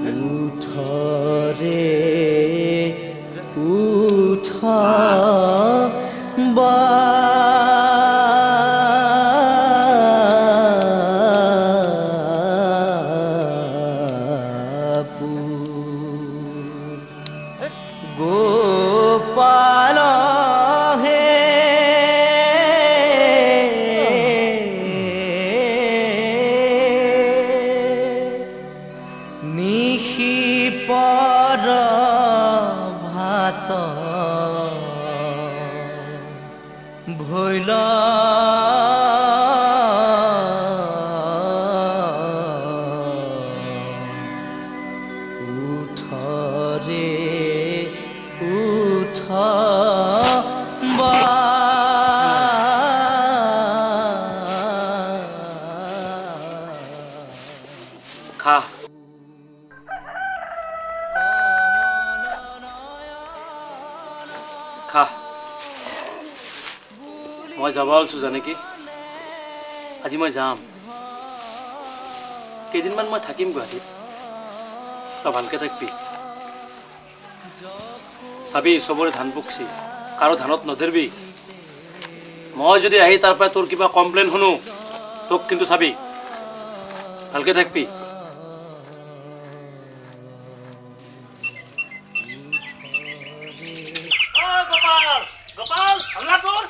উঠ রে উঠ বাপু গোপাল হে নিশি পর ভাত ভৈল উঠ রে উঠ খা খা মই যাব ওলছো জানে কি আজি মই যাম কেইদিনমান মই থাকিম গুৱাহাটীত তই ভালকে থাকবি চাবি চবৰে ধান পকছি কাৰো ধানত নধৰবি মই যদি আহি তাৰ পৰা তোৰ কিবা কমপ্লেইন শুনো তোক কিন্তু চাবি ভালকে থাকবি গোপাল হাল্লা তোৰ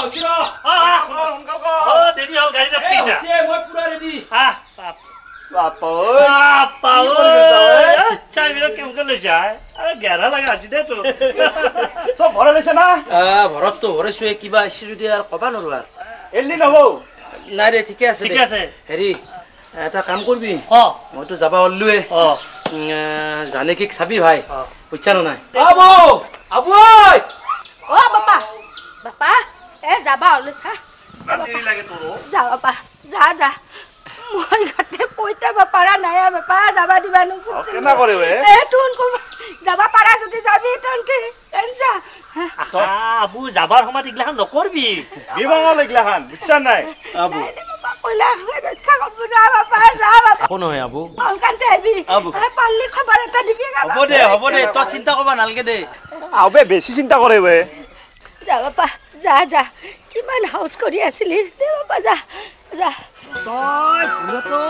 হচিৰ দেৰি হল গাড়ী ৰাখি মই পুৰা ৰেডি বাপা চাই বিৰত কেমকে লৈ যায় আরে গেরা লাগা আজি দে তো সব ভরা লেছে না ভরত তো ভরেছো কিবা আইছি যদি আর কবা নরো আর এলি নহো না রে ঠিক আছে হেৰি এটা কাম করবি মই তো যাবা অলুয়ে জানে কি চাবি ভাই বুঝছা না নাই আবু আবু ওই ও বাবা বাবা এ যাবা অলছা দেরি লাগে তোর যা বাবা যা যা মই ঘাটে পইতা পারা নাই বাবা যাবা দিবা নো কেনা করে ওয়ে এ তুন কো যাবা পারা যদি যাবি তনকে টেনসা তো আবু যাবার সময় ইগলাখান নকরবি বিবাহ লাগলাখান বুঝছা নাই আবু বাবা কইলা রক্ষা করব যা বাবা কোন হয় আবু অলকানতে আইবি পাল্লি খবর এটা দিবি হব দে তো চিন্তা করবা নালগে দে আবে বেশি চিন্তা করে ওয়ে যা বাবা যা যা কিমান হাউস করি আছিলি দে বাবা যা যা তই ভুলতো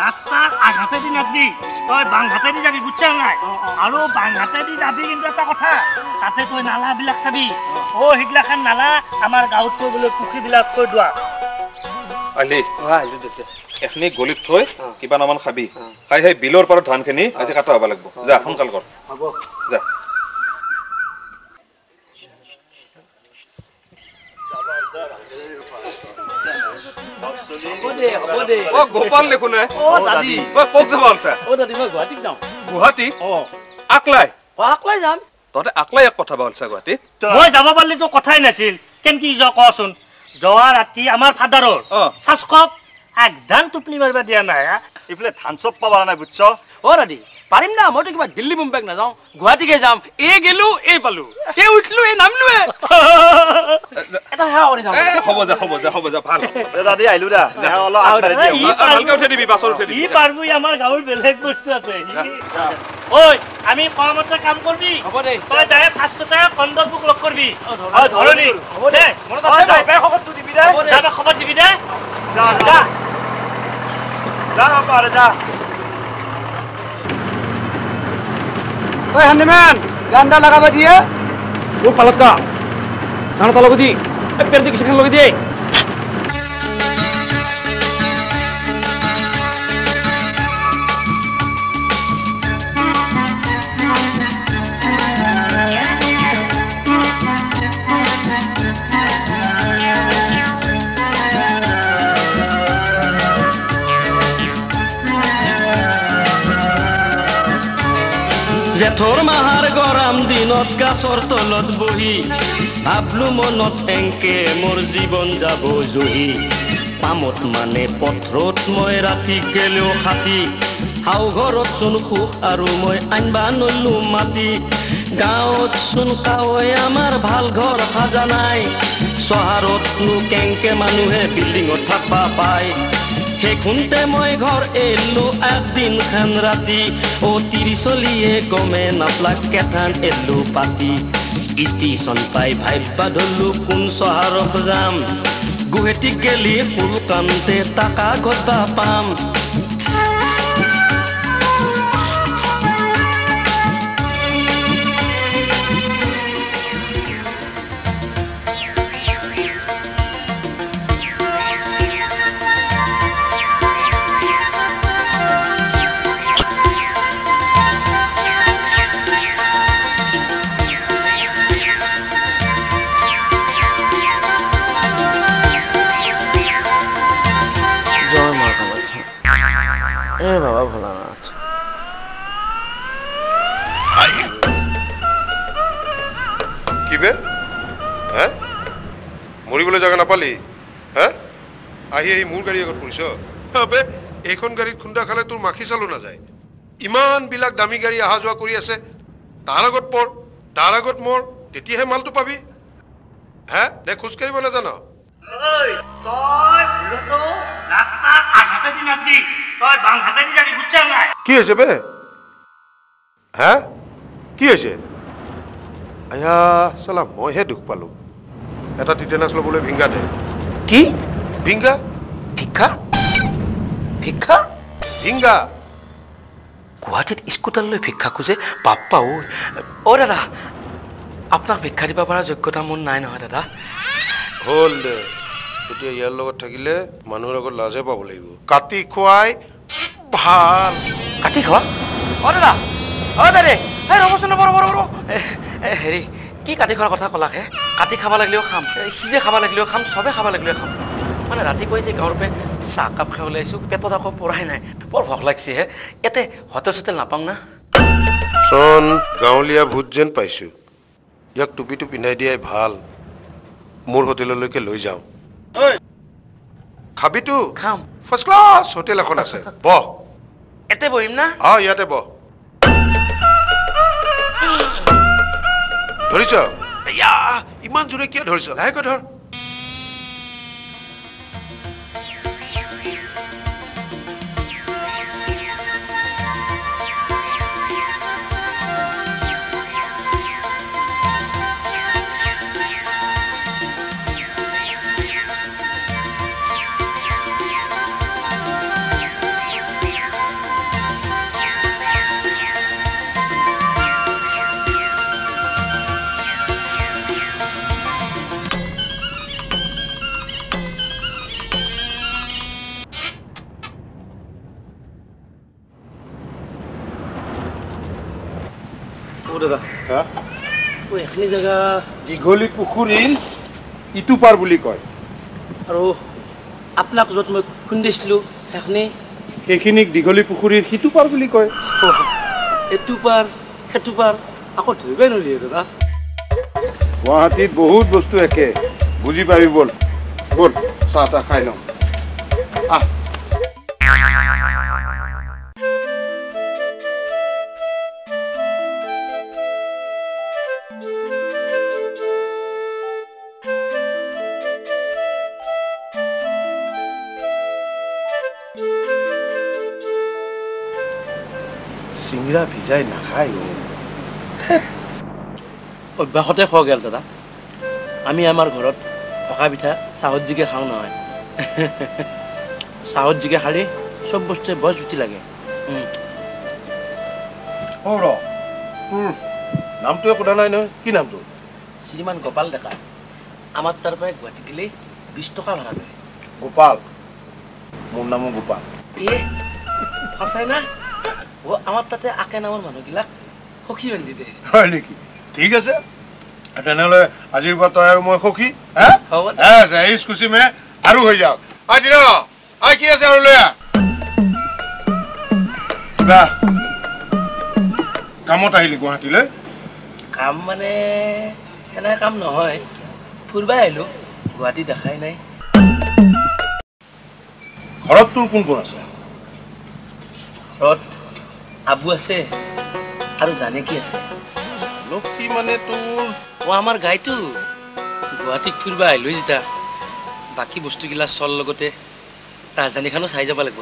রাস্তার আঘাতে দি নাবি তই বাং হাতে দি যাবি বুঝছা নাই আৰু বাং হাতে দি যাবি কিন্তু এটা কথা তাতে তই নালা বিলাক চাবি ও হিগলাখান নালা আমাৰ গাঁৱত কৈ বোলে পুখুৰী বিলাক কৈ দোৱা আলি এখনি গলিত থৈ কিবা নামান খাবি খাই সেই বিলৰ পাৰত ধানখিনি আজি কাটা হ'ব লাগিব যা সোনকাল কৰ হ'ব যা ও গোপাল লেখো না ও দাদি ও কক যাব আলছা ও দাদি মই গুৱাহাটীত যাওঁ গুৱাহাটী ও আকলাই আকলাই যাম ততে আকলাই এক কথা বলছা গুৱাহাটী মই যাব পাৰিলে তো কথাই নাছিল কেন কি য কচোন যোৱা ৰাতি আমাৰ ফাদাৰৰ সাসকপ একধান টুপনি মাৰিবা দিয়া নাই ইফালে ধান চব পাবা নাই বুঝছ ও দাদি পাৰিম না মই তো কিবা দিল্লী মুম্বাইক না যাও গুৱাহাটীকে যাম এ গেলু এ পালু এ উঠলু এ নামলু এটা হেয়া কৰি যাম হ'ব যা ভাল দাদি আইলু দা যা অলপ আগবাঢ়ি দিও ভালকে উঠে দিবি বাছৰ উঠে দিবি ই পাৰবো আমাৰ গাঁৱৰ বেলেগ বস্তু আছে ঐ আমি কমতে কাম কৰবি হ'ব দে তই দাই ফাষ্টতে কন্দৰপুক লগ কৰবি ধৰণী হ'ব দে মনত আছে যাই বে খবৰটো দিবি দে যা খবৰ দিবি দে যা যা যা পারে যা ওই হ্যান্ডম্যান গানটা লাগাবা দিয়ে ও পালত কা গানটা লগি দি এ পের দি কিসখান লগি দিয়ে জেঠৰ মাহাৰ গৰম দিনত গাছৰ তলত বহি ভাবলো মনত এংকে মোৰ জীৱন যাব জহি পামত মানে পথৰত মই ৰাতি গেলেও খাতি হাও ঘৰত চোন সুখ আৰু মই আনবা নল্লো মাতি গাঁৱত চোন কাৱৈ আমাৰ ভাল ঘৰ সাজা নাই চহাৰতনো কেংকে মানুহে বিল্ডিঙত থাকবা পায় সেইখনতে মই ঘৰ এলো একদিন খান ৰাতি অ তিৰিচলিয়ে গমে নাপলাক কেথান এলো পাতি ষ্টেচন পাই ভাইবা ধৰলো কোন চহাৰত যাম গুৱাহাটীত গেলি ফুল কান্তে টাকা ঘটা পাম বাবা ভোলানাথ কি বে হ্যাঁ মরিবলৈ জাগা নাপালি হ্যাঁ আহি আহি মোৰ গাড়ী আগত পৰিছ বে এইখন গাড়ীত খুন্দা খালে তোৰ মাখি চালো নাযায় ইমান বিলাক দামী গাড়ী অহা যোৱা কৰি আছে তাৰ আগত পৰ তাৰ আগত মৰ তেতিয়াহে মালটো পাবি হ্যাঁ নে খোজকাঢ়িব নাজান কি হৈছে বে হ্যাঁ কি হৈছে আয়া চালা মইহে দুখ পালো এটা টিটেনাছ ল'বলৈ ভিংগা দে কি ভিংগা ভিক্ষা ভিক্ষা ভিংগা গুৱাহাটীত স্কুটাৰ লৈ ভিক্ষা খোজে বাপ্পা অ দাদা আপোনাক ভিক্ষা দিব পৰা যোগ্যতা মোৰ নাই নহয় দাদা হ'ল দে এতিয়া ইয়াৰ লগত থাকিলে মানুহৰ আগত লাজে পাব লাগিব কাটি খুৱাই ভাল কাটি খোৱা অ দাদা অ দাদা ৰ'বচোন ৰ'ব হেৰি কি কাটি খোৱাৰ কথা ক'লাকে কাটি খাব লাগিলেও খাম সিজে খাব লাগিলেও খাম চবে খাব লাগিলেও খাম মানে ৰাতিপুৱাই যে গাঁৱৰ পৰা চাহকাপ খাই ওলাইছোঁ পেটত আকৌ পৰাই নাই বৰ ভোক লাগিছেহে ইয়াতে হোটেল চোটেল নাপাওঁ না চোন গাঁৱলীয়া ভূত যেন পাইছোঁ ইয়াক টুপিটো পিন্ধাই দিয়াই ভাল মোৰ হোটেললৈকে লৈ যাওঁ খাবিতো খাম ফাৰ্ষ্ট ক্লাছ হোটেল এখন আছে বহ এতে বহিম না ইয়াতে বহ ধৰিছ ইমান জোৰে কিয় ধৰিছ লাহেকৈ ধৰ এইখিনি জেগা দীঘলী পুখুৰীৰ ইটো পাৰ বুলি কয় আৰু আপোনাক য'ত মই খুন্দিছিলোঁ সেইখিনিক দীঘলী পুখুৰীৰ সিটো পাৰ বুলি কয় এইটো পাৰ সেইটো পাৰ আকৌ ধৰিবই নোৱাৰিলে দাদা গুৱাহাটীত বহুত বস্তু একে বুজি পাবি বল বল চাহ তাহ খাই লওঁ আহ চিংৰা ভিজাই নাখায় অভ্যাসতে খোৱা গেল দাদা আমি আমাৰ ঘৰত পকা পিঠা চাহত জিকে খাওঁ নহয় চাহত জিকে খালে চব বস্তুৱে বৰ জুতি লাগে তোৰ নামটোৱে সোধা নাই নহয় কি নামটো শ্ৰীমান গোপাল ডেকা আমাৰ তাৰ পৰাই গুৱাহাটী দিলেই 20 টকা ভাড়া লয় গোপাল মোৰ নামো গোপাল সঁচাই না আমাৰ তাতে আকে নামৰ মানুহবিলাক সখী বান্ধি দিয়ে হয় নেকি ঠিক আছে তেনেহ'লে আজিৰ পৰা তই আৰু মই সখী খুচি মে আৰু হৈ যাওক কি আছে আৰু লৈ কিবা কামত আহিলি গুৱাহাটীলৈ কাম মানে সেনেকৈ কাম নহয় ফুৰিবাই আহিলোঁ গুৱাহাটী দেখাই নাই ঘৰত তোৰ কোন কোন আছে ঘৰত আবু আছে আৰু জানেকি আছে লক্ষী মানে তোৰ আমাৰ গাইটো গুৱাহাটীত ফুৰিবা আহিলোঁ যেতিয়া বাকী বস্তুগিলা চল লগতে ৰাজধানীখনো চাই যাব লাগিব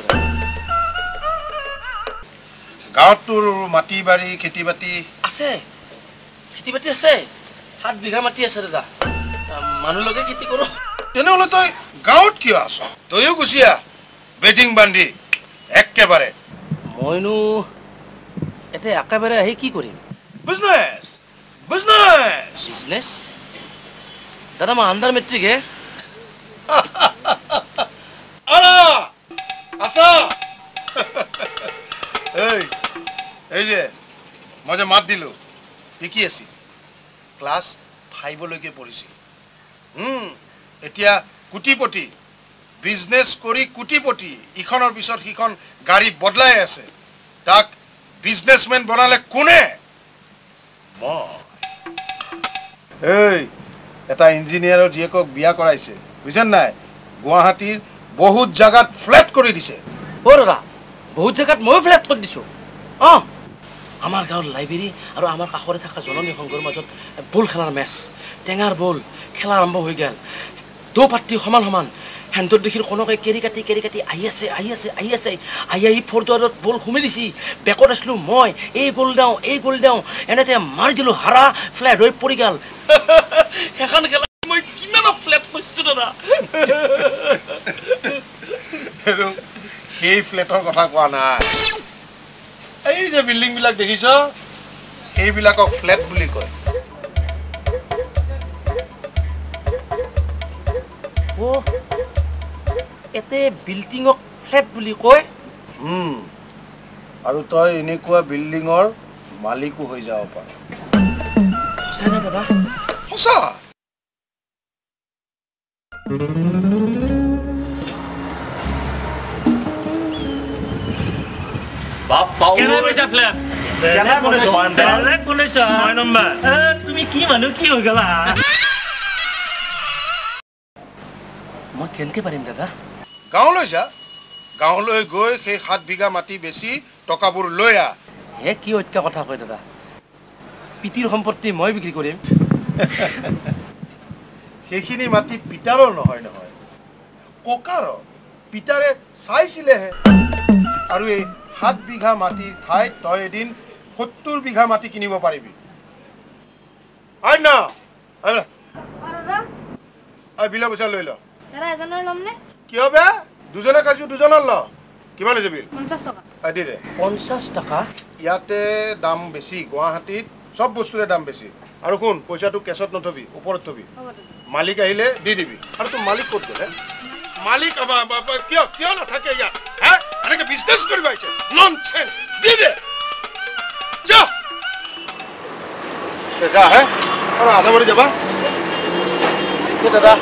গাঁৱত তোৰ মাটি বাৰী খেতি বাতি আছে খেতি বাতি আছে 7 বিঘা মাটি আছে দাদা মানুহ লগে খেতি কৰো তেনেহ'লে তই গাঁৱত কিয় আছ তইও গুচি আহ বেটিং বান্ধি একেবাৰে মইনো এতিয়া একেবাৰে আহি কি কৰিম বিজনেছ বিজনেছ দাদা মই আণ্ডাৰ মেট্ৰিক হে আছা এই যে মই যে মাত দিলো কি আছিল ক্লাছ 5 লৈকে পঢ়িছিল এতিয়া কোটিপতি বিজনেছ কৰি কোটিপতি ইখনৰ পিছত সিখন গাড়ী বদলাই আছে তাক বিজনেছমেন বনালে কোনে মই এটা ইঞ্জিনিয়াৰৰ জীয়েকক বিয়া কৰাইছে বুজিছেন নাই গুৱাহাটীৰ বহুত জাগাত ফ্লেট কৰি দিছে দাদা বহুত জাগাত ময়ো ফ্লেট কৰি দিছো আমাৰ গাঁৱৰ লাইব্ৰেৰী আৰু আমাৰ কাষৰে থকা জননী সংঘৰ মাজত বল খেলাৰ মেচ টেঙাৰ বল খেলা আৰম্ভ হৈ গ'ল দো পাৰ্টি সমান সমান হেণ্ডৰ দেখিৰ কোনোকে কেৰি কাটি আহি আছে আহি ফ'ৰদুৱাৰত বল সুমি দিছি বেকত আছিলো মই এই গ'ল দিওঁ এনেতে মাৰি দিলো হাৰা ফ্লেট হৈ পৰি গ'ল সেইখন খেলা মই কিমান ফ্লেট কৰিছো দাদা সেই ফ্লেটৰ কথা কোৱা নাই এই যে বিল্ডিং বিলাক দেখিছ সেইবিলাকক ফ্লেট বুলি কয় এতে বিল্ডিঙক ফ্লেট বুলি কয় আৰু তই এনেকুৱা বিল্ডিঙৰ মালিকো হৈ যাব পাৰ সঁচা নে দাদা সঁচা তুমি কি মানুহ কি হৈ গলা মই কেনেকে পাৰিম দাদা গাঁৱলৈ যা গাঁৱলৈ গৈ সেই 7 বিঘা মাটি বেছি টকাবোৰ লৈ আহ হে কি ঐক্য কথা কয় দাদা পিতিৰ সম্পত্তি মই বিক্ৰী কৰিম সেইখিনি মাটি পিতাৰৰ নহয় ককাৰ পিতাৰে চাইছিলেহে আৰু এই 7 বিঘা মাটিৰ ঠাইত তই এদিন 70 বিঘা মাটি কিনিব পাৰিবি বিলা পইচা লৈ ল কিয় বে দুজনে কাজিও দুজনৰ ল কিমান হৈছে বিল 50 টকা দি দে 50 টকা ইয়াতে দাম বেছি গুৱাহাটীত সব বস্তুৰে দাম বেছি আৰু কোন পইচাটো কেছত নথবি ওপৰত থবি মালিক আহিলে দি দিবি আৰু তো মালিক ক'ত গ'লে মালিক কিয় নাথাকে ইয়াত হা এনেকে বিজনেছ কৰিব আহিছে ননচেন্স দি দে যা হে আৰু আধা বাৰী যাবা দাদা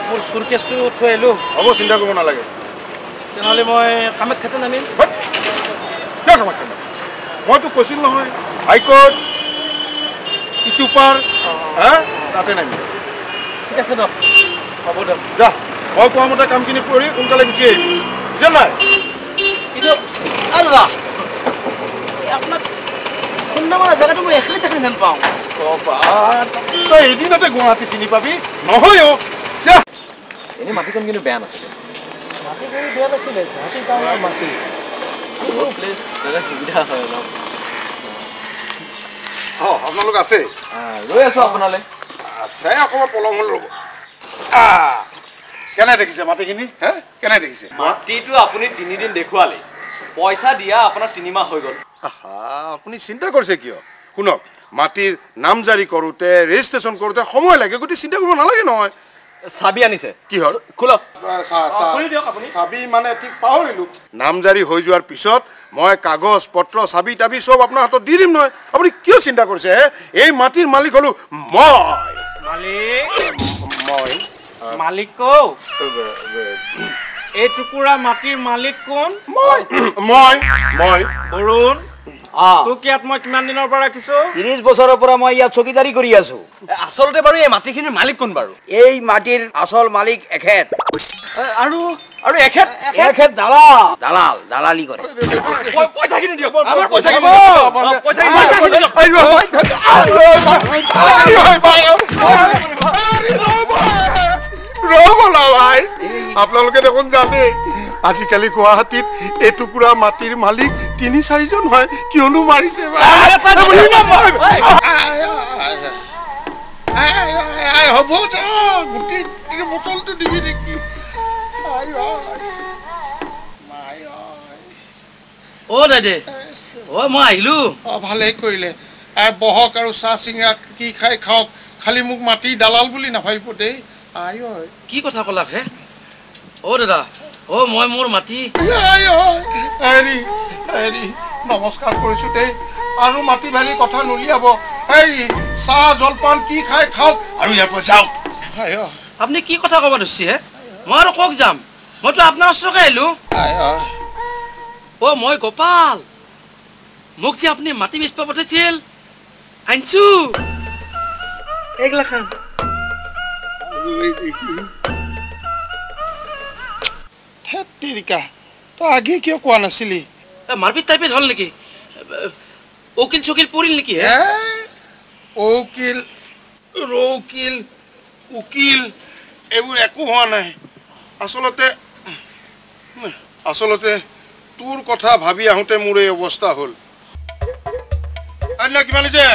মোৰ চুৰকেছটো থৈ আহিলো হ'ব চিন্তা কৰিব নালাগে তেনেহ'লে মই কামাখ্যাতে নামিম মইতো কৈছিল নহয় হাইকোৰ্ট ইটুপাৰ তাতে নামিম ঠিক আছে দিয়ক হ'ব দিয়ক যা মই কোৱা মতে কামখিনি কৰি সোনকালে গুচি আহিবি বুজিল নাই কিন্তু দাদা আপোনাক সুন্দৰমাৰ জেগাটো মই এখানে তেখেতে যেন পাওঁ তই এদিনতে গুৱাহাটী চিনি পাবি নহয় এনেই মাটিখন কিন্তু বেয়া নাছিলে মাটিখন বেয়া নাছিলে গুৱাহাটীৰ টাউনৰ মাটি প্লেচ দাদা সুবিধা হয় অলপ আপোনালোক আছে ৰৈ আছো আপোনালৈ আচ্ছা অকণমান পলম হ'ল ৰ'ব কেনে দেখিছে মাটিখিনি হে কেনে দেখিছে মাটিটো আপুনি 3 দিন দেখুৱালে পইচা দিয়া আপোনাৰ 3 মাহ হৈ গ'ল আপুনি চিন্তা কৰিছে কিয় শুনক মাটিৰ নামজাৰি কৰোঁতে ৰেজিষ্ট্ৰেশ্যন কৰোঁতে সময় লাগে গতিকে চিন্তা কৰিব নালাগে নহয় চাবি আনিছে কি হ'ল খোলক চাবি মানে ঠিক পাহৰিলোঁ নামজাৰি হৈ যোৱাৰ পিছত মই কাগজ পত্ৰ চাবি তাবি চব আপোনাৰ হাতত দি দিম নহয় আপুনি কিয় চিন্তা কৰিছে এই মাটিৰ মালিক হ'লো মালিক এই টুকুৰা মাটিৰ মালিক কোন মই বৰুণ তোক ইয়াত মই কিমান দিনৰ পৰা ৰাখিছো 30 বছৰৰ পৰা মই ইয়াত চকীদাৰী কৰি আছো আচলতে বাৰু এই মাটিখিনিৰ মালিক কোন বাৰু এই মাটিৰ আচল মালিক এখেত আৰু এখেত দালালি কৰে পইচাখিনি দিয়ক আমাৰ পইচাখিনি আপোনালোকে দেখোন জানে আজিকালি গুৱাহাটীত এটুকুৰা মাটিৰ মালিক ৩-৪জন হয় কিয়নো মাৰিছে হ'ব গোটেই বটলটো দিবি নেকি অ দাদে অ মই আহিলো ভালেই কৰিলে বহক আৰু চাহ চিঙৰা কি খাই খাওক খালি মোক মাটি দালাল বুলি নাভাবিব দেই কি কথা কলাক হে অ দাদা অ মই মোৰ মাটি হেৰি নমস্কাৰ কৰিছো দেই আৰু মাটি বাৰী কথা নুলিয়াব হেৰি চাহ জলপান কি খাই খাওক আৰু ইয়াৰ পৰা যাওক আপুনি কি কথা ক'ব ধৰিছে হে মই আৰু কওক যাম মইতো আপোনাৰ ওচৰকে আহিলো অ মই গোপাল মোক যে আপুনি মাটি বেচিব পঠাইছিল আনছো এইগিলাখান তেৰিকা তই আগে কিয় কোৱা নাছিলি মাৰপিট টাইপিত হ'ল নেকি উকিল চকিল পৰিল নেকি উকিল ৰৌকিল উকিল এইবোৰ একো হোৱা নাই আচলতে তোৰ কথা ভাবি আহোঁতে মোৰ এই অৱস্থা হ'ল কিমান হৈছে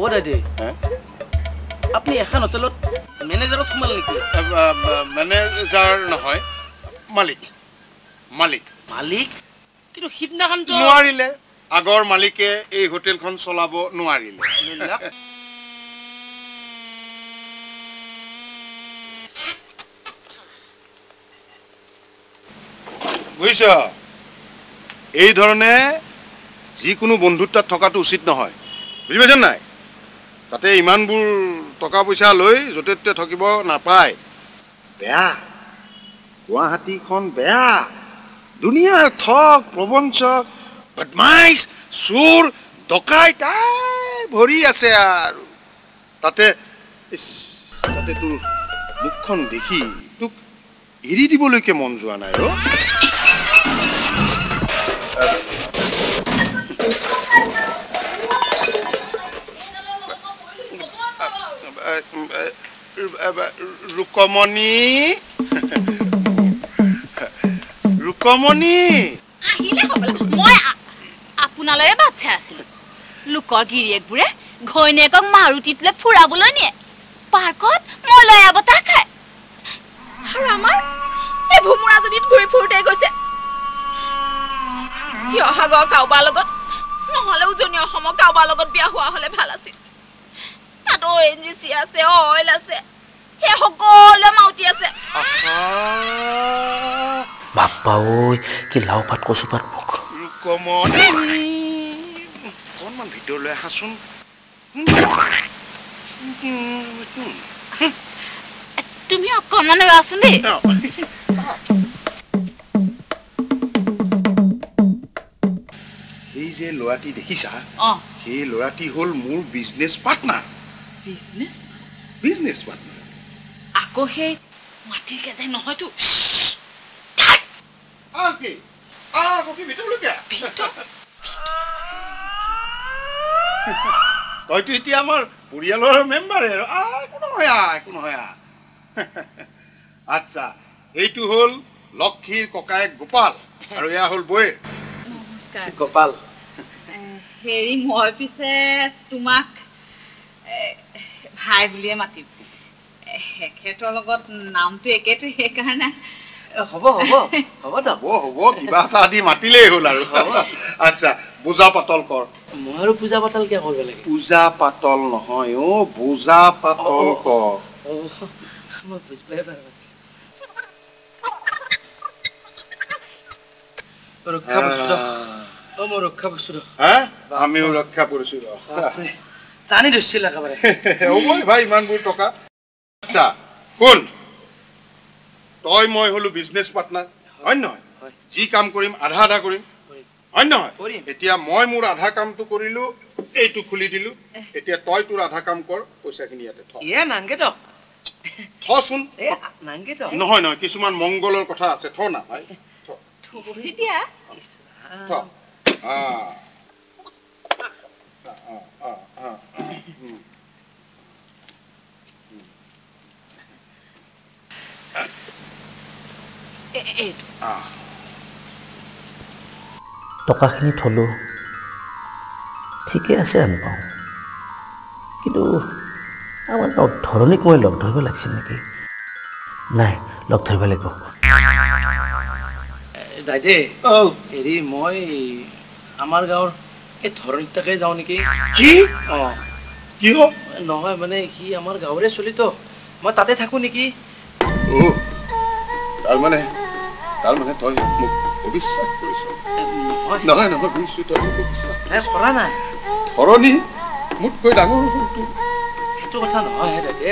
অ দাদে আপুনি এখন হোটেলত মেনেজাৰত সোমাল নেকি মেনেজাৰ নহয় মালিক মালিক মালিক কিন্তু সিদিনাখনতো নোৱাৰিলে আগৰ মালিকে এই হোটেলখন চলাব নোৱাৰিলে বুজিছ এই ধৰণে যিকোনো বন্ধুত্বত থকাটো উচিত নহয় বুজি পাইছে নাই তাতে ইমানবোৰ টকা পইচা লৈ য'তে ত'তে থাকিব নাপায় বেয়া গুৱাহাটীখন বেয়া দুনিয়াৰ ঠগ প্ৰবঞ্চক বদমাইছ চোৰ ডকাইত ভৰি আছে আৰু তাতে তোৰ মুখখন দেখি তোক এৰি দিবলৈকে মন যোৱা নাই ৰুকমণি আহিলে হ'বলা মই আপোনালৈ বাচ্ছা আছিলো লোকৰ গিৰিয়েকবোৰে ঘৈণীয়েকক মাৰুতিত লৈ ফুৰাবলৈ নিয়ে পাৰ্কত মই লৈ বতাহ খায় আৰু আমাৰ এই ভোমোৰাজনীত ঘূৰি ফুৰোতে গৈছে অহাগৰ কাৰোবাৰ লগত নহ'লে উজনি অসমৰ কাৰোবাৰ লগত বিয়া হোৱা হ'লে ভাল আছিল তাত ONGC আছে অইল আছে সেই সকলোৱে মাউতি আছে বাপ্পা ঐ কি লাও পাত কচু পাত মুখ অকণমান ভিতৰলৈ আহাচোন তুমি অকণমান ৰচোন দেই এই যে ল'ৰাটি দেখিছা সেই ল'ৰাটি হ'ল মোৰ বিজনেছ পাৰ্টনাৰ আকৌ সেই মাটিৰ কেজে নহয়তো তইতো এতিয়া আমাৰ পৰিয়ালৰ মেম্বাৰ একো নহয় আচ্ছা এইটো হ'ল লক্ষীৰ ককায়েক গোপাল আৰু এয়া হ'ল বৌয়ে গোপাল হেৰি মই পিছে তোমাক ভাই বুলিয়ে মাতিম এখেতৰ লগত নামটো একেটো সেইকাৰণে হ'ব কিবা এটা আদি মাতিলেই হ'ল আৰু আচ্ছা পূজা পাতল কৰ মই আৰু পূজা পাতল কিয় কৰিব লাগে পূজা পাতল নহয় বোজা পাতল কৰ মই বুজিবই পৰা নাছিলো ৰক্ষা বস্তু আমিও ৰক্ষা কৰিছো টানি ধৰিছিল একেবাৰে হ'বই ভাই ইমানবোৰ টকা আচ্ছা শুন তই মই হলো বিজনেছ পাৰ্টনাৰ হয় নহয় যি কাম কৰিম আধা আধা কৰিম হয় নহয় এতিয়া মই মোৰ আধা কামটো কৰিলো এইটো খুলি দিলো এতিয়া তই তোৰ আধা কাম কৰ পইচাখিনি ইয়াতে থচোন নহয় কিছুমান মংগলৰ কথা আছে থ না ভাই এইটো টকাখিনি থলোঁ ঠিকে আছে আন পাওঁ কিন্তু আমাৰ ধৰণীক মই লগ ধৰিব লাগিছিল নেকি নাই লগ ধৰিব লাগিব দাইদে হেৰি মই আমাৰ গাঁৱৰ এই ধৰণীটাকে যাওঁ নেকি কি অঁ কি নহয় মানে সি আমাৰ গাঁৱৰে চলিত মই তাতে থাকোঁ নেকি তাৰমানে তই মোক অবিশ্বাস কৰিছ নহয় বুজিছো তই মোক অবিশ্বাস কৰা নাই ধৰণী মোতকৈ ডাঙৰ সেইটো কথা নহয় হে দাদে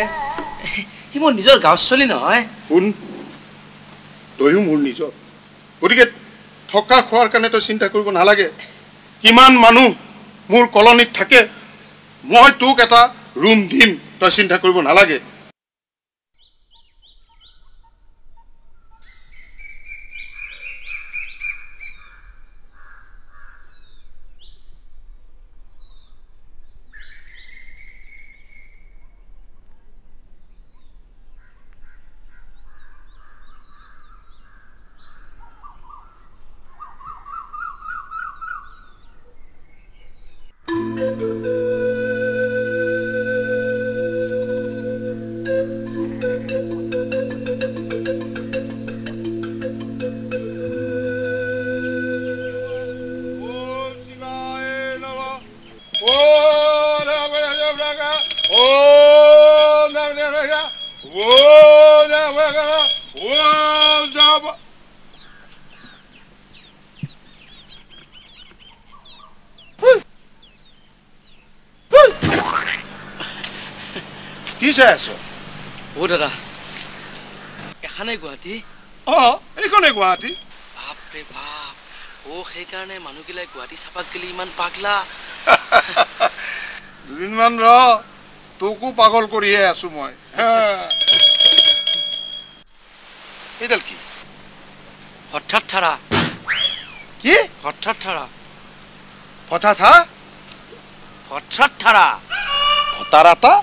সি মোৰ নিজৰ গাঁৱৰ চলি নহয় শুন তইও মোৰ নিজৰ গতিকে থকা খোৱাৰ কাৰণে তই চিন্তা কৰিব নালাগে কিমান মানুহ মোৰ কলনীত থাকে মই তোক এটা ৰুম দিম তই চিন্তা কৰিব নালাগে কি চাই আছ দাদা এখানে গুৱাহাটী এইখনে গুৱাহাটী বাপৰে বাপ সেইকাৰণে মানুহগিলাই গুৱাহাটী চাপাক গেলি ইমান পাগলা দুদিনমান তোকো পাগল কৰিহে আছো মই এইডাল কি হঠাৎ ঠাৰা কি হঠাৎ ঠাৰা হঠাৎ হঠাৎ ঠাৰা হতাৰাতা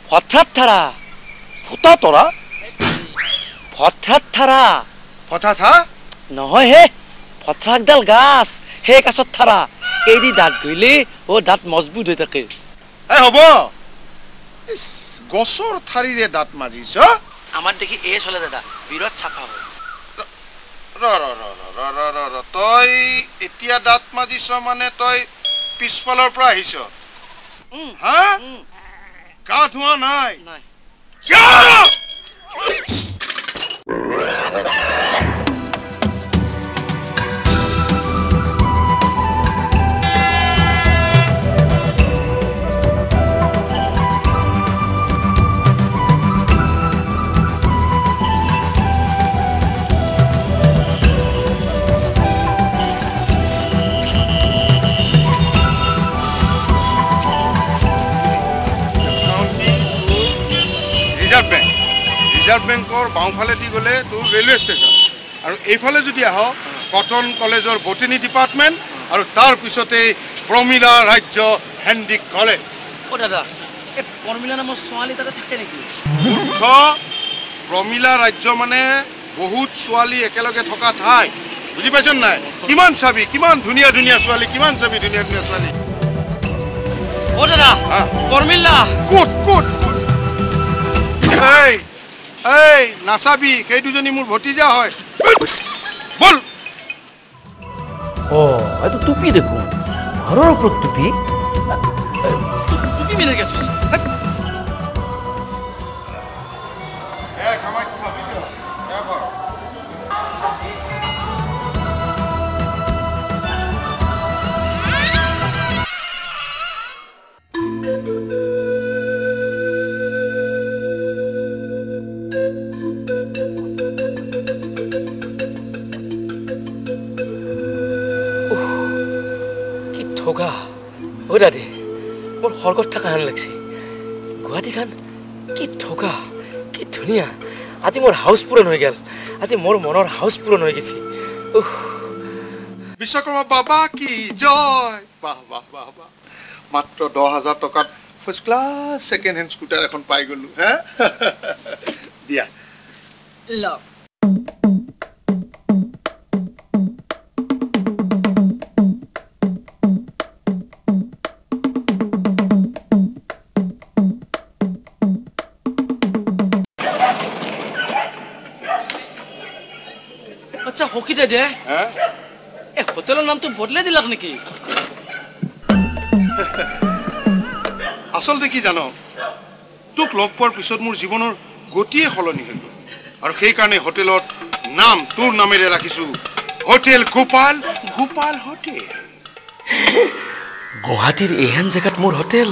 হঠাৎ ঠাৰা ফুটা তৰা হঠাৎ ঠাৰা হঠাৎ নহয় হে ফঠৰাকডাল গাছ সেই গাছত ঠাৰা এৰি দাঁত গইলে দাঁত মজবুত হৈ থাকে হ'ব গছৰ ঠাৰিৰে দাঁত মাজিছ আমাৰ দেখি চলে দাদা বিৰাট চাফা হয় তই এতিয়া দাঁত মাজিছ মানে তই পিছফালৰ পৰা আহিছ হা গা ধোৱা নাই ৰিজাৰ্ভ বেংকৰ বাওঁফালেদি গ'লে তোৰ ৰেলৱে ষ্টেচন আৰু এইফালে যদি আহ কটন কলেজৰ বটানী ডিপাৰ্টমেণ্ট আৰু তাৰ পিছতেই প্ৰমিলা ৰাজ্য হেণ্ডিক কলেজ দাদা এই প্ৰমিলা নামৰ ছোৱালী তাতে থাকে নেকি মূৰ্খ প্ৰমিলা ৰাজ্য মানে বহুত ছোৱালী একেলগে থকা ঠাই বুজি পাইছ নাই কিমান চাবি কিমান ধুনীয়া ধুনীয়া ছোৱালী কিমান চাবি ধুনীয়া ধুনীয়া ছোৱালী দাদা প্ৰমিলা ক'ত নাচাবি সেই দুজনী মোৰ ভতিজা হয় বল এইটো টুপি দেখোন ঘৰৰ ওপৰত টুপি টুপি মিলাই গেছ দাদে মোৰ সৰ্গত থকা হেন লাগছে গুৱাহাটীখন কি ঠগা কি ধুনীয়া আজি মোৰ হাউচ পূৰণ হৈ গেল আজি মোৰ মনৰ হাউচ পূৰণ হৈ গেছে বিশ্বকৰ্মা বাবা কি জয় বাহ বাহ বাহ বাহ মাত্ৰ 10,000 টকাত first class second hand scooter এখন পাই গ'লো হে দিয়া লওক আচ্ছা হকি দে দে এই হোটেলৰ নামটো বদলাই দিলাক নেকি আচলতে কি জানো তোক লগ পোৱাৰ পিছত মোৰ জীৱনৰ গতিয়ে সলনি হৈ গ'ল আৰু সেইকাৰণে হোটেলত নাম তোৰ নামেৰে ৰাখিছো হোটেল গোপাল গোপাল হোটেল গুৱাহাটীৰ এইহেন জেগাত মোৰ হোটেল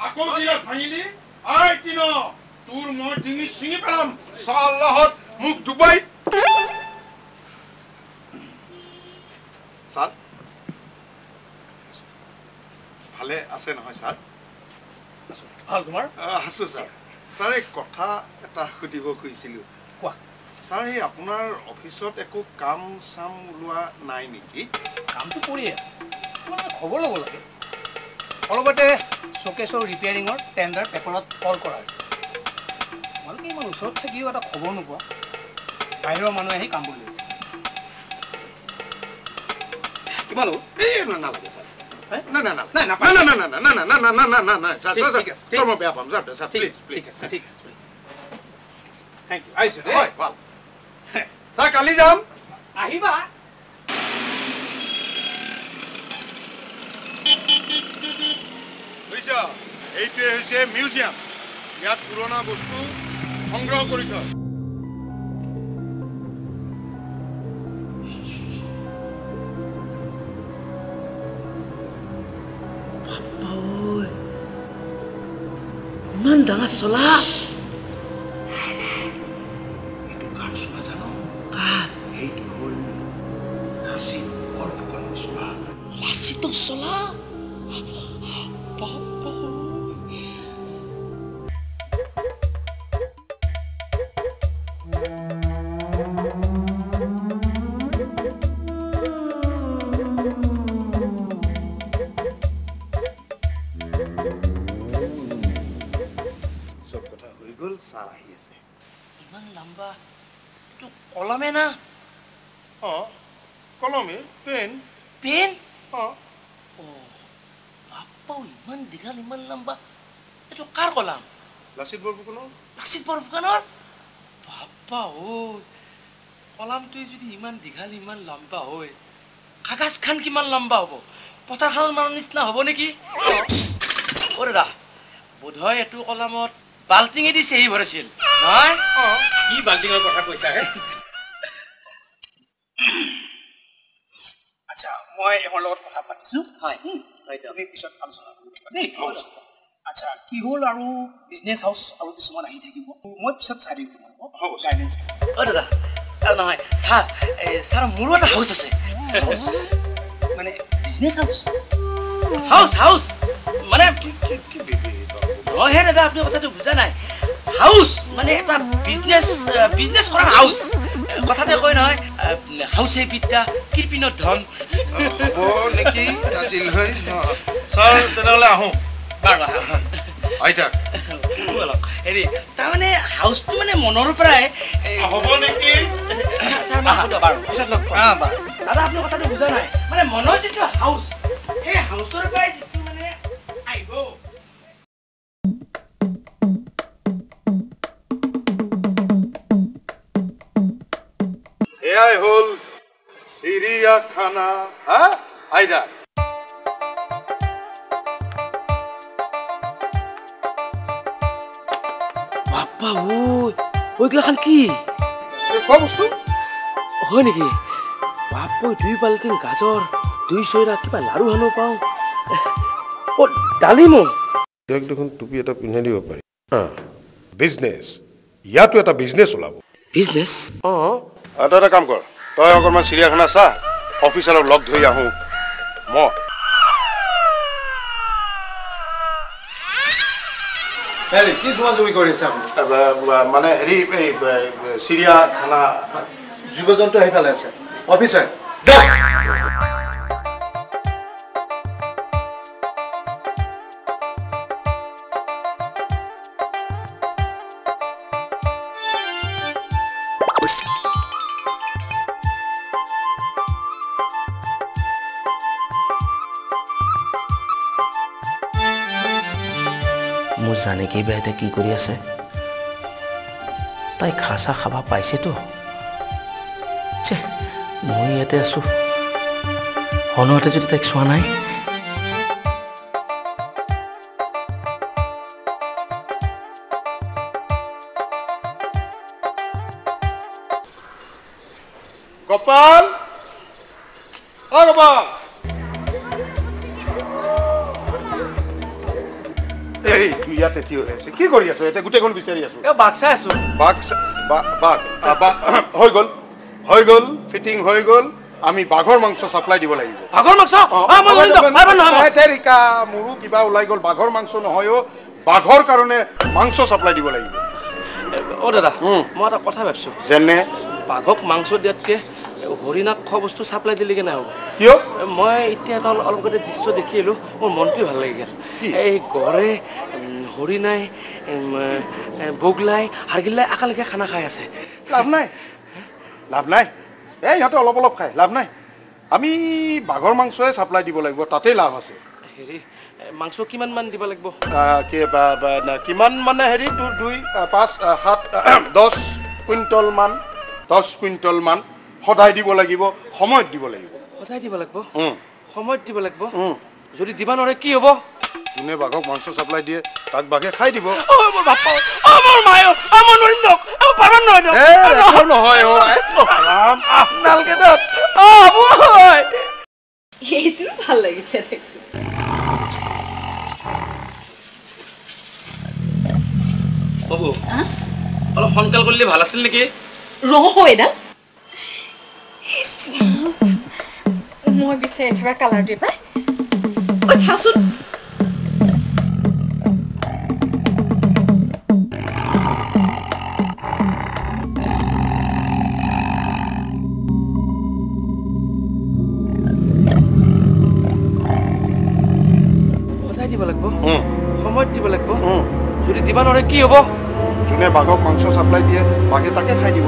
আকৌ গিলাস ভাঙিলি আই কিন তোৰ মই ডিঙি ছিঙি পেলাম চাল্লাহত মোক ডুবাই ছাৰ ভালে আছে নহয় ছাৰ ভাল তোমাৰ আছো ছাৰ ছাৰ এই কথা এটা সুধিব খুজিছিলো কোৱা ছাৰ এই আপোনাৰ অফিচত একো কাম চাম ওলোৱা নাই নেকি কামটো কৰি আছে তোমালোকে খবৰ ল'ব লাগে অলপতে শ্বকেছৰ ৰিপেয়াৰিঙৰ টেণ্ডাৰ পেপাৰত কল কৰা হৈছে তোমালোকে ইমান ওচৰত থাকিও এটা খবৰ নোপোৱা বাহিৰৰ মানুহে আহি কামবোৰ লৈ কিমান হ'ল এই নালাগে ছাৰ না না না না না না না না না না না না না না ছাৰ ছাৰ মই বেয়া পাম ছাৰ ছাৰ প্লিজ প্লিজ ঠিক আছে থেংক ইউ আহিছোঁ হয় ভাল ছাৰ কালি যাম আহিবা বুজিছা এইটোৱে হৈছে মিউজিয়াম ইয়াত পুৰণা বস্তু সংগ্ৰহ কৰি থয় ইমান ডাঙৰ চলা এইটো কাৰ চোলা জানো সেইটো হ'ল লাচিত বৰফুকনৰ চোলা লাচিতৰ চলা ইমান লম্বা এইটো কলমে না কলমে পেন পেন অঁ বাপ্পা ইমান দীঘল ইমান লম্বা এইটো কাৰ কলাম লাচিত বৰফুকনৰ লাচিত বৰফুকনৰ বাপ্পা ঐ কলামটোৱে যদি ইমান দীঘল ইমান লম্বা হয় কাগজখন কিমান লম্বা হ'ব পথাৰখনৰ মানুহৰ নিচিনা হ'ব নেকি অ দাদা বোধহয় এইটো কলামত বাল্টিঙেদি চেহি ভৰাইছিল নহয় কি বাল্টিঙৰ কথা কৈছা হে আচ্ছা মই এওঁৰ লগত কথা পাতিছোঁ হয় আমি পিছত আলোচনা কৰিম দেই আচ্ছা কি হ'ল আৰু বিজনেছ হাউচ আৰু কিছুমান আহি থাকিব মই পিছত চাই দিম গাইডেঞ্চ অ দাদা নহয় ছাৰ মোৰো এটা হাউচ আছে মানে বিজনেছ হাউচ হাউচ হাউচ মানে কি বেবি নহয় দাদা আপুনি কথাটো বুজা নাই হাউচ মানে এটা বিজনেছ কৰা হাউচ কথাতে কয় নহয় হাউচে বিদ্যা কৃপিনৰ ধন হ'ব নেকি আজিলৈ ছাৰ তেনেহ'লে আহোঁ আইতা হেৰি তাৰমানে হাউচটো মানে মনৰ পৰাই হ'ব নেকি দাদা আপুনি কথাটো বুজা নাই মানে মনৰ যিটো হাউচ সেই হাউচৰ পৰাই যিটো মানে আহিব এয়াই হ'ল চিৰিয়াখানা হা আইতা বাপ্পা ওইগিলাখান কি খোৱা বস্তু হয় নেকি বাপ্পা 2 বাল্টিং গাজৰ 2 ছয়ৰা কিবা লাৰু হানো পাওঁ অ ডালিমো ইয়াক দেখোন টুপি এটা পিন্ধাই দিব পাৰি বিজনেছ ইয়াতো এটা বিজনেছ ওলাব বিজনেছ তই এটা কাম কৰ তই অকণমান চিৰিয়াখানা চা অফিচাৰক লগ ধৰি আহোঁ মই কি জমি কৰি আছে মানে হেৰি এই চিৰিয়াখানা জীৱ জন্তু আহি পেলাই আছে অফিচাৰ মোৰ জানে কি বেয়া কি কৰি আছে তাই খাচা খাবা পাইছেতো চে মই ইয়াতে আছো হনুহঁতে যদি তাইক চোৱা নাই গোপাল অ গোপাল এই তুই ইয়াতে থিয় হৈ আছে কি কৰি আছ এতিয়া গোটেইখন বিচাৰি আছো বাঘ চাই আছো বাঘ হৈ গ'ল ফিটিং হৈ গ'ল আমি বাঘৰ মাংস সাপ্লাই দিব লাগিব বাঘৰ মাংস মোৰো কিবা ওলাই গ'ল বাঘৰ মাংস নহয় বাঘৰ কাৰণে মাংস সাপ্লাই দিব লাগিব অ দাদা মই এটা কথা ভাবিছো যেনে বাঘক মাংস দিয়াতকে হৰিণাক খোৱা বস্তু চাপ্লাই দিলে কেনে হ'ব কিয় মই এতিয়া এটা অলপ আগতে দৃশ্য দেখি আহিলো মোৰ মনটোৱে ভাল লাগি গ'ল এই গড়ে হৰিণাই বগলাই হাৰগিল্লাই একেলগে খানা খাই আছে লাভ নাই এই ইহঁতে অলপ অলপ খায় লাভ নাই আমি বাঘৰ মাংসই চাপ্লাই দিব লাগিব তাতেই লাভ আছে হেৰি মাংস কিমান মান দিব লাগিব কিমান মানে হেৰি তোৰ 2 5 7 10 কুইণ্টল মান সদায় দিব লাগিব সময়ত দিব লাগিব সদায় দিব লাগিব সময়ত দিব লাগিব যদি দিবা নোৱাৰে কি হ'ব যোনে বাঘক মাংস চাপ্লাই দিয়ে তাক বাঘে খাই দিব নহয় এইটো ভাল লাগিছে বাবু অলপ সোনকাল কৰিলে ভাল আছিল নেকি ৰহ এডাল মই বিচাৰি থকা কালাৰটোৱে পাই চাচোন সদায় দিব লাগিব সময়ত দিব লাগিব যদি দিবা নোৱাৰে কি হ'ব যোনে বাঘক মাংস চাপ্লাই দিয়ে বাঘে তাকে খাই দিব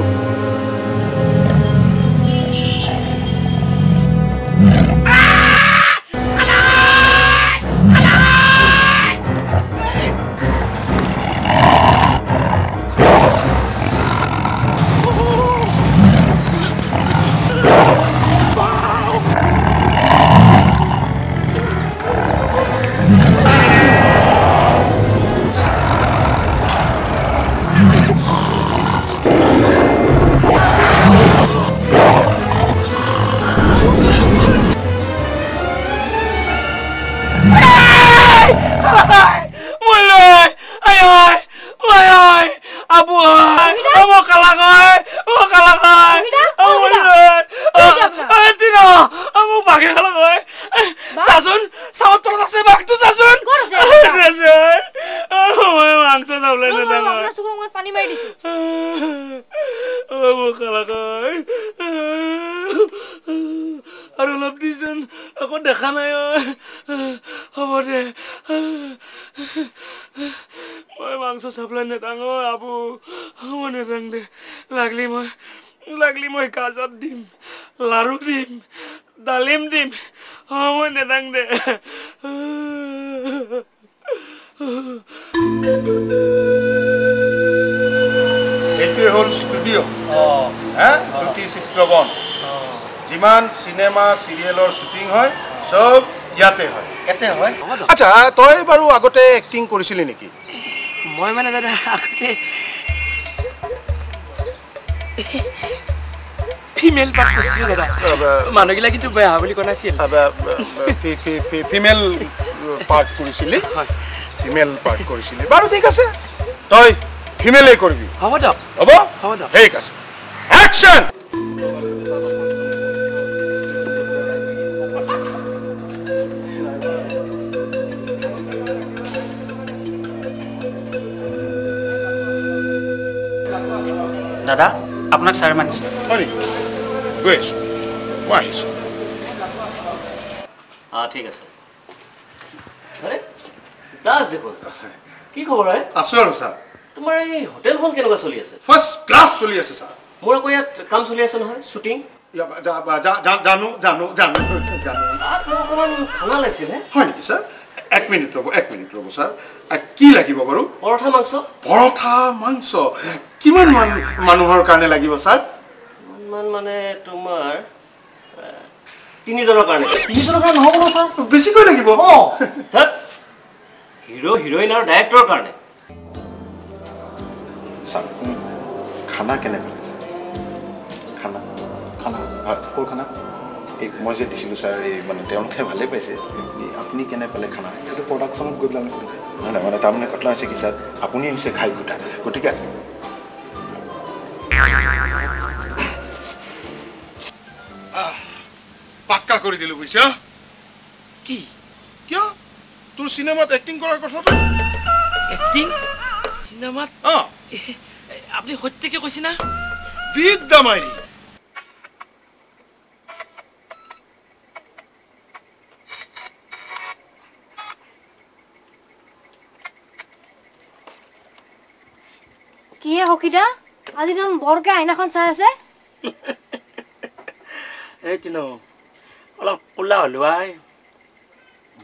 আৰু অলপ দিন আকৌ দেখা নাই হ'ব দে মই মাংস চাপ্লাই নেদাঙো আবু মই নেদাং দে লাগলি মই গাজত দিম লাৰু দিম ডালিম দিম মই নেদাং দে এইটোৱে হ'ল ষ্টুডিঅ' জ্যোতি চিত্ৰবন যিমান চিনেমা চিৰিয়েলৰ শ্বুটিং হয় চব ইয়াতে হয় আচ্ছা তই বাৰু আগতে এক্টিং কৰিছিলি নেকি মই মানে দাদা আগতে ফিমেল পাৰ্ট কৰিছিলো দাদা মানুহগিলা কিন্তু বেয়া বুলি কোৱা নাছিল ফিমেল পাৰ্ট কৰিছিলি ফিমেল পাৰ্ট কৰিছিলি বাৰু ঠিক আছে তই ফিমেলেই কৰিবি হ'ব দিয়ক ঠিক আছে একশ্যন দাদা আপোনাক ছাৰ মাতিছে হয় নেকি গৈ আছো মই আহিছোঁ ঠিক আছে দাস দেখোন কি খবৰ হয় আছো আৰু ছাৰ তোমাৰ এই হোটেলখন কেনেকুৱা চলি আছে ফাৰ্ষ্ট ক্লাছ চলি আছে ছাৰ মোৰ আকৌ ইয়াত কাম চলি আছে নহয় শ্বুটিং জানো অকণমান খানা লাগিছিল হে হয় নেকি ছাৰ এক মিনিট ৰ'ব ছাৰ কি লাগিব বাৰু পৰঠা মাংস কিমান মানুহৰ কাৰণে লাগিব ছাৰ মানে তোমাৰ 3 জনৰ কাৰণে 3 জনৰ কাৰণে নহ'ব ন ছাৰ বেছিকৈ লাগিব হিৰো হিৰোইন আৰু ডাইৰেক্টৰৰ কাৰণে ছাৰ খানা কেনে পেলাইছে খানা খানা ক'ৰ খানা এই মই যে দিছিলোঁ ছাৰ এই মানে তেওঁলোকে ভালেই পাইছে আপুনি কেনে পালে খানা এইটো প্ৰডাকশ্যনত গৈ পেলাই আমি কৰিম নহয় নহয় মানে তাৰমানে কথা হৈছে কি ছাৰ আপুনি হৈছে ঘাই ঘোটা গতিকে পাক্কা কৰি দিলোঁ বুজিছ কি কিয় তোৰ চিনেমাত এক্টিং কৰাৰ কথাটো এক্টিং চিনেমাত আপুনি সত্যকে কৈছে না বিদ্যা মাৰি কি হকিদা আজি দেখোন বৰকে আইনাখন চাই আছে এই তিনো অলপ কোলা হলো আই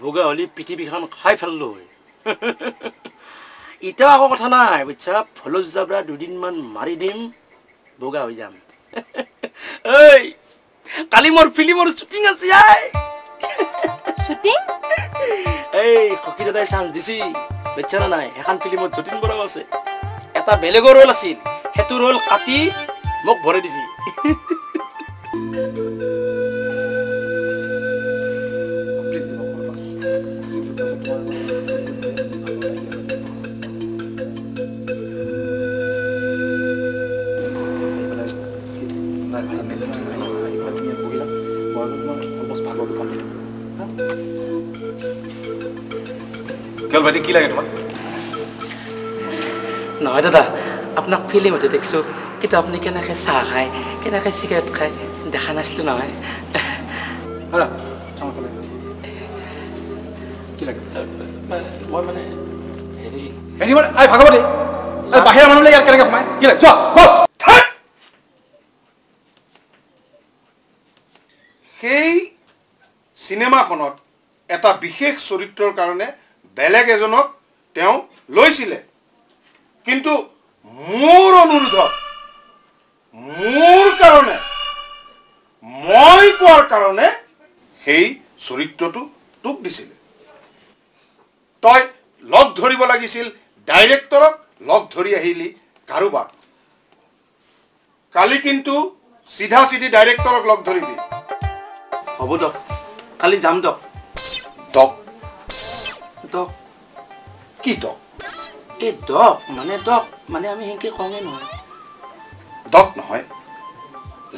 ভোগা হলি পৃথিৱীখন খাই ফেললো ইটাও আকৌ কথা নাই বুজিছা ফলজ জাবৰা 2 দিনমান মাৰি দিম বগা হৈ যাম এই কালি মোৰ ফিল্মৰ শ্বুটিং আছে আই শ্বুটিং এই হকি দাদাই চান্স দিছি বেচাৰা নাই এখন ফিল্মত যতীন বৰাও আছে এটা বেলেগৰ ৰোল আছিল হেতু ৰোল কাটি মোক ভৰাই দিছি কেৱল ভাইটি কি লাগে তোমাক নহয় দাদা আপোনাক ফিল্মতে দেখিছোঁ কিন্তু আপুনি কেনেকৈ চাহ খায় কেনেকৈ চিগাৰেট খায় দেখা নাছিলোঁ নহয় কি লাগে মই মানে হেৰি হেৰি মানে আই ভাগৱতী বাহিৰা মানুহলৈ ইয়াত কেনেকৈ সোমাই কি লাগে যোৱা সেই চিনেমাখনত এটা বিশেষ চৰিত্ৰৰ কাৰণে বেলেগ এজনক তেওঁ লৈছিলে কিন্তু মোৰ অনুৰোধত মোৰ কাৰণে মই কোৱাৰ কাৰণে সেই চৰিত্ৰটো তোক দিছিলে তই লগ ধৰিব লাগিছিল ডাইৰেক্টৰক লগ ধৰি আহিলি কাৰোবাক কালি কিন্তু চিধা চিধি ডাইৰেক্টৰক লগ ধৰিবি হ'ব দক কালি যাম দক দক দক কি দক এই দক মানে আমি সেনেকৈ কওঁগে নহয় দক নহয়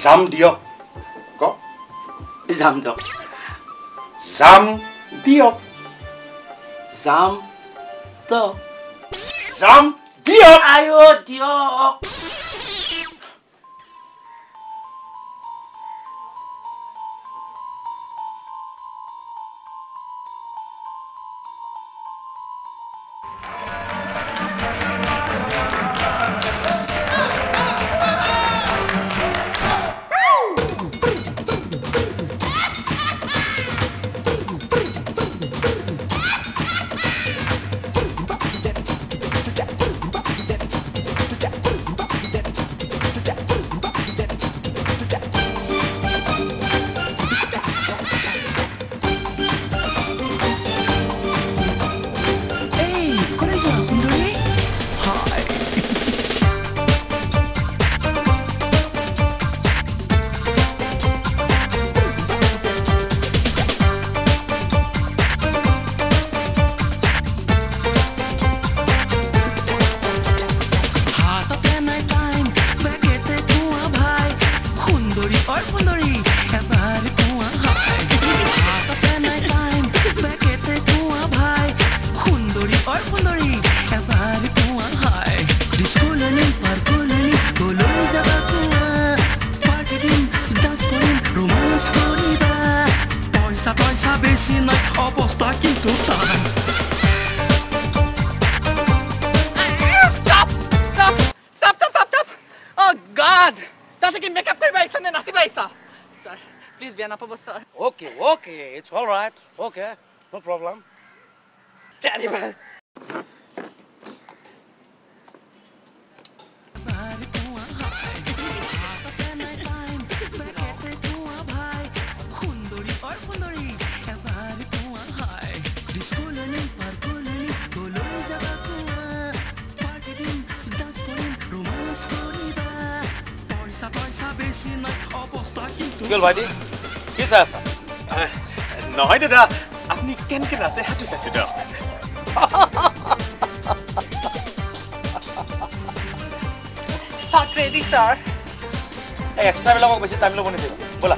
জাম দিয়ক ক যাম দক জাম দিয়ক যাম দক জাম দিয়ক আইঅ দিয়ক Okay, it's all right. Okay, no problem. Terrible. কি হ'ল ভাইটি কি চাই আছা নহয় দাদা আপুনি কেনেকে নাচে সেইটো চাইছো দিয়ক Start ready, sir. এই এক্সট্ৰাবিলাকক বেছি টাইম ল'ব নিদিবা ব'লা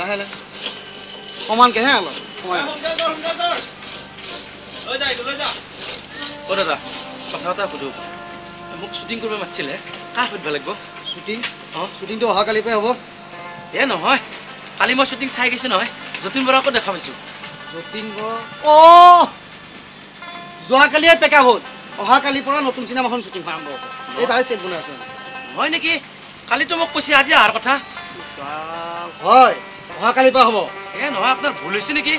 লাহে সমানকে হে অলপ অ' দাদা কথা এটা সুধো মোক শ্বুটিং কৰিব মাতিছিলে কাক সুধিব লাগিব শ্বুটিং শ্বুটিংটো অহাকালিৰ পৰাই হ'ব এ নহয় কালি মই শ্বুটিং চাই গৈছোঁ নহয় যতীন বৰাকো দেখা পাইছোঁ যতীন বৰা যোৱাকালিয়ে পেক আপ হ'ল অহাকালিৰ পৰা নতুন চিনেমাখন শ্বুটিং আৰম্ভ হ'ব এই তাৰে চেট বনাই আছে হয় নেকি কালিতো মোক কৈছে আজি অহাৰ কথা হয় অহাকালিৰ পৰা হ'ব এ নহয় আপোনাৰ ভুল হৈছে নেকি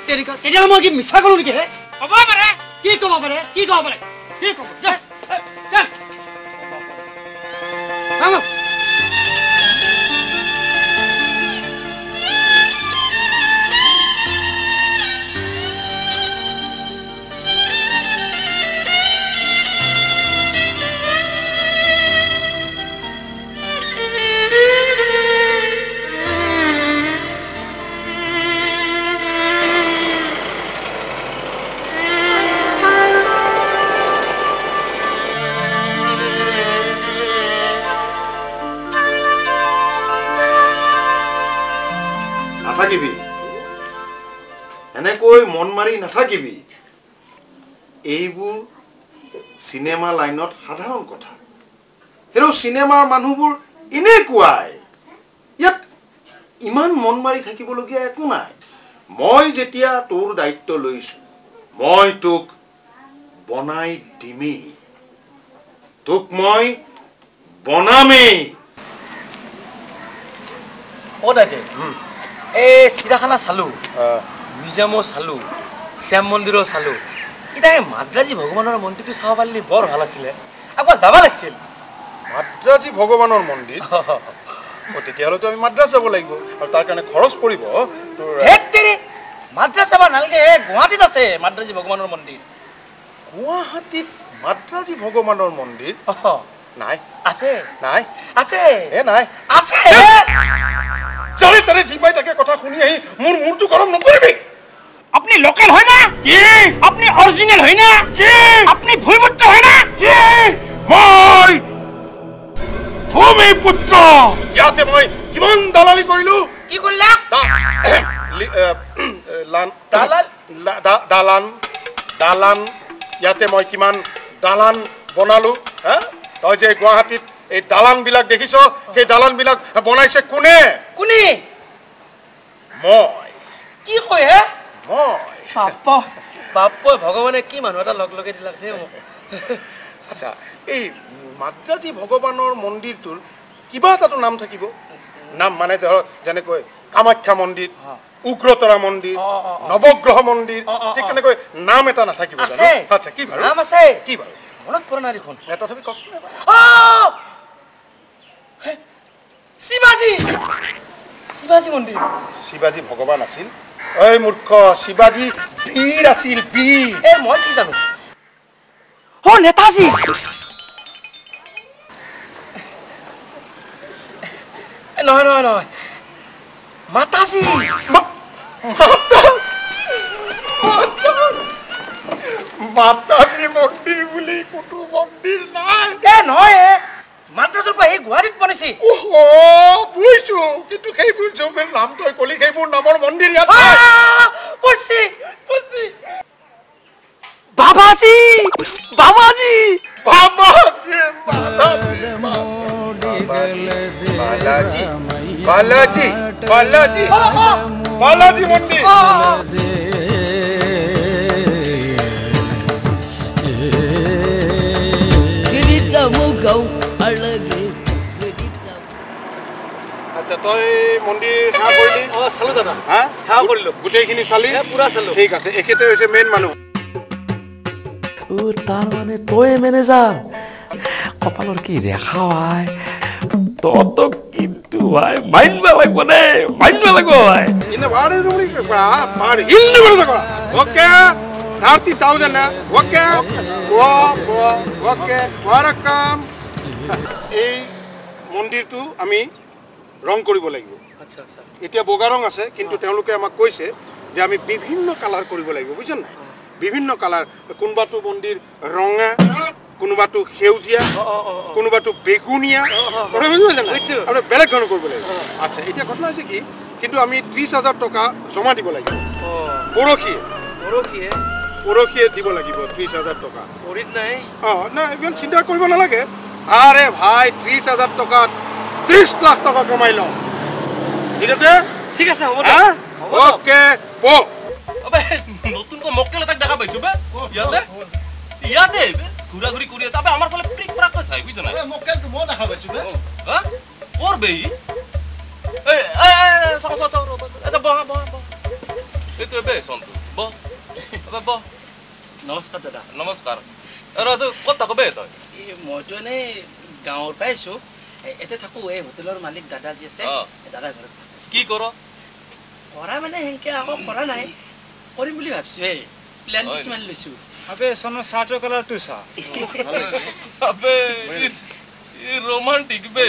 তেতিয়াহ'লে মই কি মিছা ক'লো নেকি ক'ব পাৰে কি ক'ব পাৰে কি ক'ব পাৰে কি ক'ব এনেকৈ মন মাৰি নাথাকিবি এইবোৰ সিনেমা লাইনত সাধাৰণ কথা হেৰো সিনেমাৰ মানুহবোৰ এনেকুৱাই ইয়াত ইমান মন মাৰি থাকিবলগীয়া একো নাই মই যেতিয়া তোৰ দায়িত্ব লৈছো মই তোক বনাই দিমেই তোক মই বনামেই অ' দাদা এই চিৰাখানা চালো মিউজিয়ামো চালো শ্যাম মন্দিৰো চালো এতিয়া এই মাদ্ৰাজী ভগৱানৰ মন্দিৰটো চাব পাৰিলে বৰ ভাল আছিলে একবাৰ যাব লাগিছিল মাদ্ৰাজী ভগৱানৰ মন্দিৰ তেতিয়াহ'লেতো আমি মাদ্ৰাজ যাব লাগিব আৰু তাৰ কাৰণে খৰচ পৰিব তোৰ মাদ্ৰাজ যাব নালাগে গুৱাহাটীত আছে মাদ্ৰাজী ভগৱানৰ মন্দিৰ গুৱাহাটীত মাদ্ৰাজী ভগৱানৰ মন্দিৰ নাই আছে নাই আছে নাই আছে যাৰে তাৰে জিপাই তাকে কথা শুনি আহি মোৰ মূৰটো গৰম নকৰিবি আপনি লোকেল হয় না কি আপনি অৰিজিনাল হয় না কি আপনি ভূমিপুত্ৰ হয় না কি মই ভূমিপুত্ৰ ইয়াতে মই কিমান দালালি কৰিলো কি কৰিলা দালান ইয়াতে মই কিমান দালান বনালো তই যে গুৱাহাটীত এই দালানবিলাক দেখিছ সেই দালানবিলাক বনাইছে কোনে কোনে মই কি কয় হে মই বাপ্পা ভগৱানে কি মানুহ এটা লগ লগাই দিলাক দে মোক আচ্ছা এই মাদ্ৰাজী ভগৱানৰ মন্দিৰটোৰ কিবা এটাতো নাম থাকিব নাম মানে ধৰ যেনেকৈ কামাখ্যা মন্দিৰ উগ্ৰতৰা মন্দিৰ নৱগ্ৰহ মন্দিৰ ঠিক তেনেকৈ নাম এটা নাথাকিব আচ্ছা কি বাৰু নাম আছে কি বাৰু মনত পৰা নাই দেখোন তথাপি কচোন শিৱাজী শিৱাজী মন্দিৰ শিৱাজী ভগৱান আছিল ঐ মূৰ্খ শিৱাজী বীৰ আছিল বীৰ মই কি জানো নেতাজী নহয় নহয় নহয় মাতাজী মাতাজী মন্দিৰ বুলি কোনো মন্দিৰ নাই নহয় মাদ্ৰাজৰ পৰা এই গুৱাহাটীত বনাইছে বুজিছো কিন্তু সেইবোৰ যৌবেৰ নাম তই কলি সেইবোৰ নামৰ মন্দিৰ ইয়াত বাবাজী বাবাজী বালাজী বালাজী বালাজী মন্দিৰ আচ্ছা তই মন্দিৰ সেৱা কৰিলি চালো দাদা সেৱা কৰিলো গোটেইখিনি চালি পুৰা চালো ঠিক আছে এখেতে হৈছে মেইন মানুহ তাৰ মানে তই মেনেজাৰ কপালৰ কি ৰেখা ভাই তহঁতক কিন্তু ভাই মাইনব লাগিব দেই মাইনব লাগিব ভাই ওকে 30,000 ওকে ওকে ওয়েলকাম এই মন্দিৰটো আমি ৰং কৰিব লাগিব আচ্ছা আচ্ছা এতিয়া বগা ৰং আছে কিন্তু তেওঁলোকে আমাক কৈছে যে আমি বিভিন্ন কালাৰ কৰিব লাগিব বুজিছ নাই বিভিন্ন কালাৰ কোনোবাটো মন্দিৰ ৰঙা কোনোবাটো সেউজীয়া কোনোবাটো বেগুনীয়া আপুনি বেলেগ ধৰণৰ কৰিব লাগিব আচ্ছা এতিয়া ঘটনা হৈছে কি কিন্তু আমি 30,000 টকা জমা দিব লাগিব পৰহিয়ে দিব লাগিব 30,000 টকা নাই ইমান চিন্তা কৰিব নালাগে আৰে ভাই 30,000 টকাত 30 লাখ টকা কমাই লওঁ ঠিক আছে হ'ব ওকে নতুনকৈ মক্কেল এটাক দেখা পাইছো বে ইয়াতে ঘুৰা ঘুৰি কৰি আছে আমাৰ ফালে প্ৰিক প্ৰাক চাই বুজিছ নাই মক্কেলটো মই দেখা পাইছো বে কৰ বে এইটো বে সন্তু বহ নমস্কাৰ দাদা নমস্কাৰ ক'ত থাকো বে তই মইতো এনেই গাঁৱৰ পৰা আহিছো এতে থাকো এই হোটেলৰ মালিক দাদা যি আছে দাদা ঘৰত কি কৰ কৰা মানে সেনেকে আকৌ কৰা নাই কৰিম বুলি ভাবিছো প্লেন কিছুমান লৈছো আবে সোনো সাটো কালাৰটো চা আবে romantic বে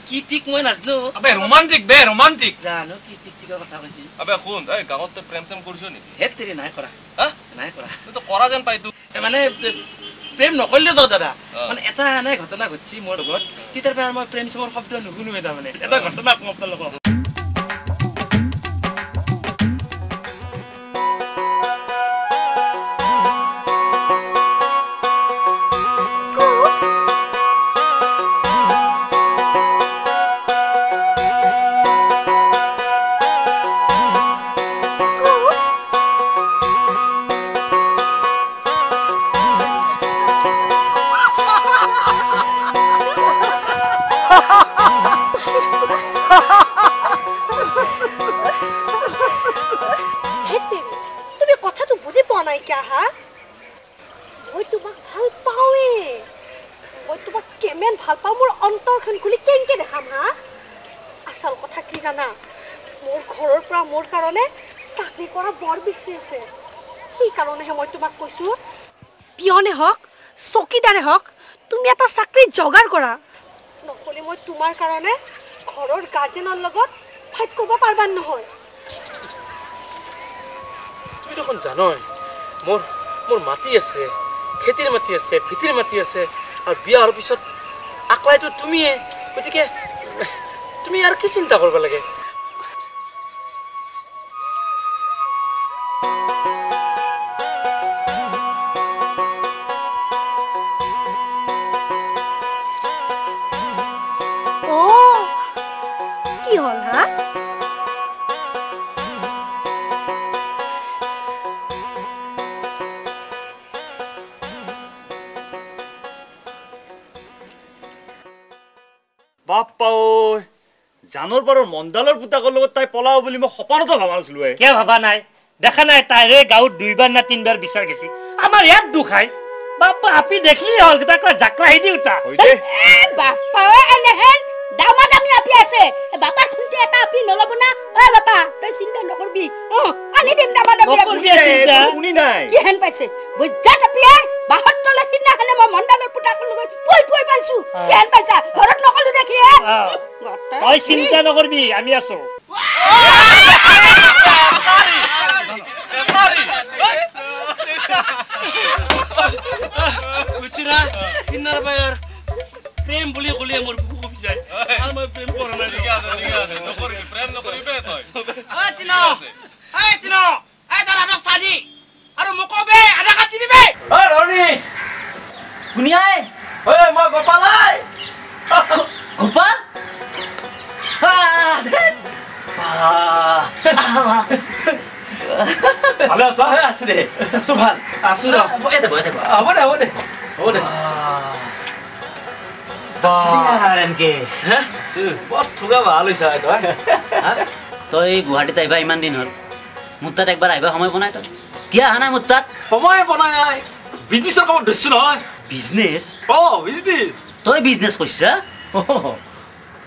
কি ঠিক মই নাজনো আবে romantic বে romantic জানো কি ঠিক টিকৰ কথা কৈছি আবে শুন এই গাঁৱত প্ৰেম প্ৰেম কৰিছ নেকি হেতেৰি নাই কৰা নাই কৰা তুই তো কৰা যেন পাই তু মানে প্ৰেম নকৰিলে তো দাদা মানে এটা নাই ঘটনা ঘটছি মোৰ লগত তিতাৰ পৰা মই প্ৰেম চিমৰ শব্দ নুশুনো এটা মানে এটা ঘটনা কম আপোনালোকক মই তোমাক কেমেন ভাল পাওঁ মোৰ অন্তৰখন খুলি কেনেকে দেখাম হা আচল কথা কি জানা মোৰ ঘৰৰ পৰা মোৰ কাৰণে চাকৰি কৰা বৰ বেছি আছে সেই কাৰণেহে মই তোমাক কৈছো পিয়নে হওক চকীদাৰে হওক তুমি এটা চাকৰি জগাৰ কৰা নহ'লে মই তোমাৰ কাৰণে ঘৰৰ গাৰ্জেনৰ লগত ফাইট কৰিব পাৰবা নহয় তুমি দেখোন জানই মোৰ মাটি আছে খেতিৰ মাটি আছে ভিতিৰ মাটি আছে আৰু বিয়া হোৱাৰ পিছত আকলাইতো তুমিয়ে গতিকে তুমি আৰু কি চিন্তা কৰিব লাগে কি হল হা বাপ্পা ঐ জানৰ পাৰৰ মণ্ডালৰ পুতাকৰ লগত তাই পলাও বুলি মই সপোনতো ভাবা নাছিলো কিয় ভাবা নাই দেখা নাই তাইৰে গাঁৱত 2বাৰ না 3বাৰ বিচাৰ গেছি আমাৰ ইয়াত দুখাই বাপ্পা আপি দেখলি হল তাক জাকলাই দি উঠা বাপ্পা এনেহেন দামাদামি আপি আছে বাপাৰ খুনতে এটা আপি নলব না ঐ বাপা তই চিন্তা নকৰবি আনি দিম দামাদামি শুনি নাই কি হেন পাইছে বুজ্জাত আপিয়ে বাহত তলে সিনা হলে মই মণ্ডালৰ পুতাকৰ লগত পই পাইছো কি হেন পাইছা ঘৰত নকলু দেখি তই চিন্তা নকৰবি আমি আছো বুঝছিনা কিন্নার বাইর প্রেম বলি কলি আমার বুকু কপি যায় আর মই প্রেম করা না ঠিক আছে নকরবি প্রেম নকরিবে তুই এই তিনো এই দাঁড়া না সাজি আর মুকবে আধা কাটি দিবে ও রনি কুনিয়াই ওই মই গোপালাই গোপাল ভালো আছো আছো দে তো ভাল আছো না বয়ে দে হ'ব দে বাৰেনকে হ্যাঁ বহুত ঠুকা ভাল হৈছে তই তই গুৱাহাটীত আহিবা ইমান দিন হ'ল মোৰ তাত একবাৰ আহিবা সময় বনাই তই কিয় অহা নাই মোৰ তাত সময় বনাই বিজনেছৰ কামত ধৰিছো নহয় বিজনেছ বিজনেছ তই বিজনেছ কৰিছা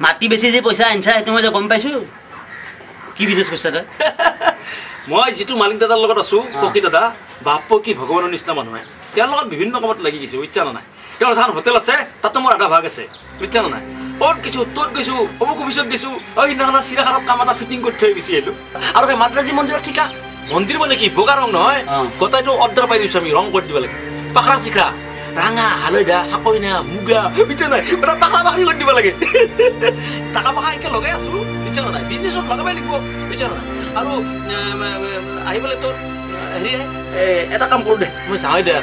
মাটি বেছি যে পইচা আনিছা সেইটো মই যে গম পাইছো কি বিজনেছ কৰিছা তই মই যিটো মালিক দাদাৰ লগত আছো পকি দাদা বাপ্পা কি ভগৱানৰ নিচিনা মানুহ তেওঁৰ লগত বিভিন্ন কামত লাগি গৈছে বুজিছা নাই তেওঁৰ এখন হোটেল আছে তাতো মোৰ আধা ভাগ আছে বুজিছা নাই ক'ত গৈছো ত'ত গৈছো অমুক অফিচত গৈছো সেইদিনাখন চিৰাখানত কাম এটা ফিটিং কৰি থৈ গুচি আহিলো আৰু সেই মাদ্ৰাজী মন্দিৰৰ ঠিকা মন্দিৰ মানে কি বগা ৰং নহয় গোটাইটো অৰ্ডাৰ পাই দিছো আমি ৰং কৰি দিব লাগে পাখৰা চিখৰা ৰাঙা হালধীয়া সাকৈনা মুগা বুজিছা নাই এটা পাখৰা পাখৰি কৰি দিব লাগে টাকা পাখা একে লগাই আছো বুজিছা নাই বিজনেছত লগাবই লাগিব বুজিছা নাই আৰু আহিবলৈ তোৰ হেৰি এটা কাম কৰোঁ দে মই যাওঁই দে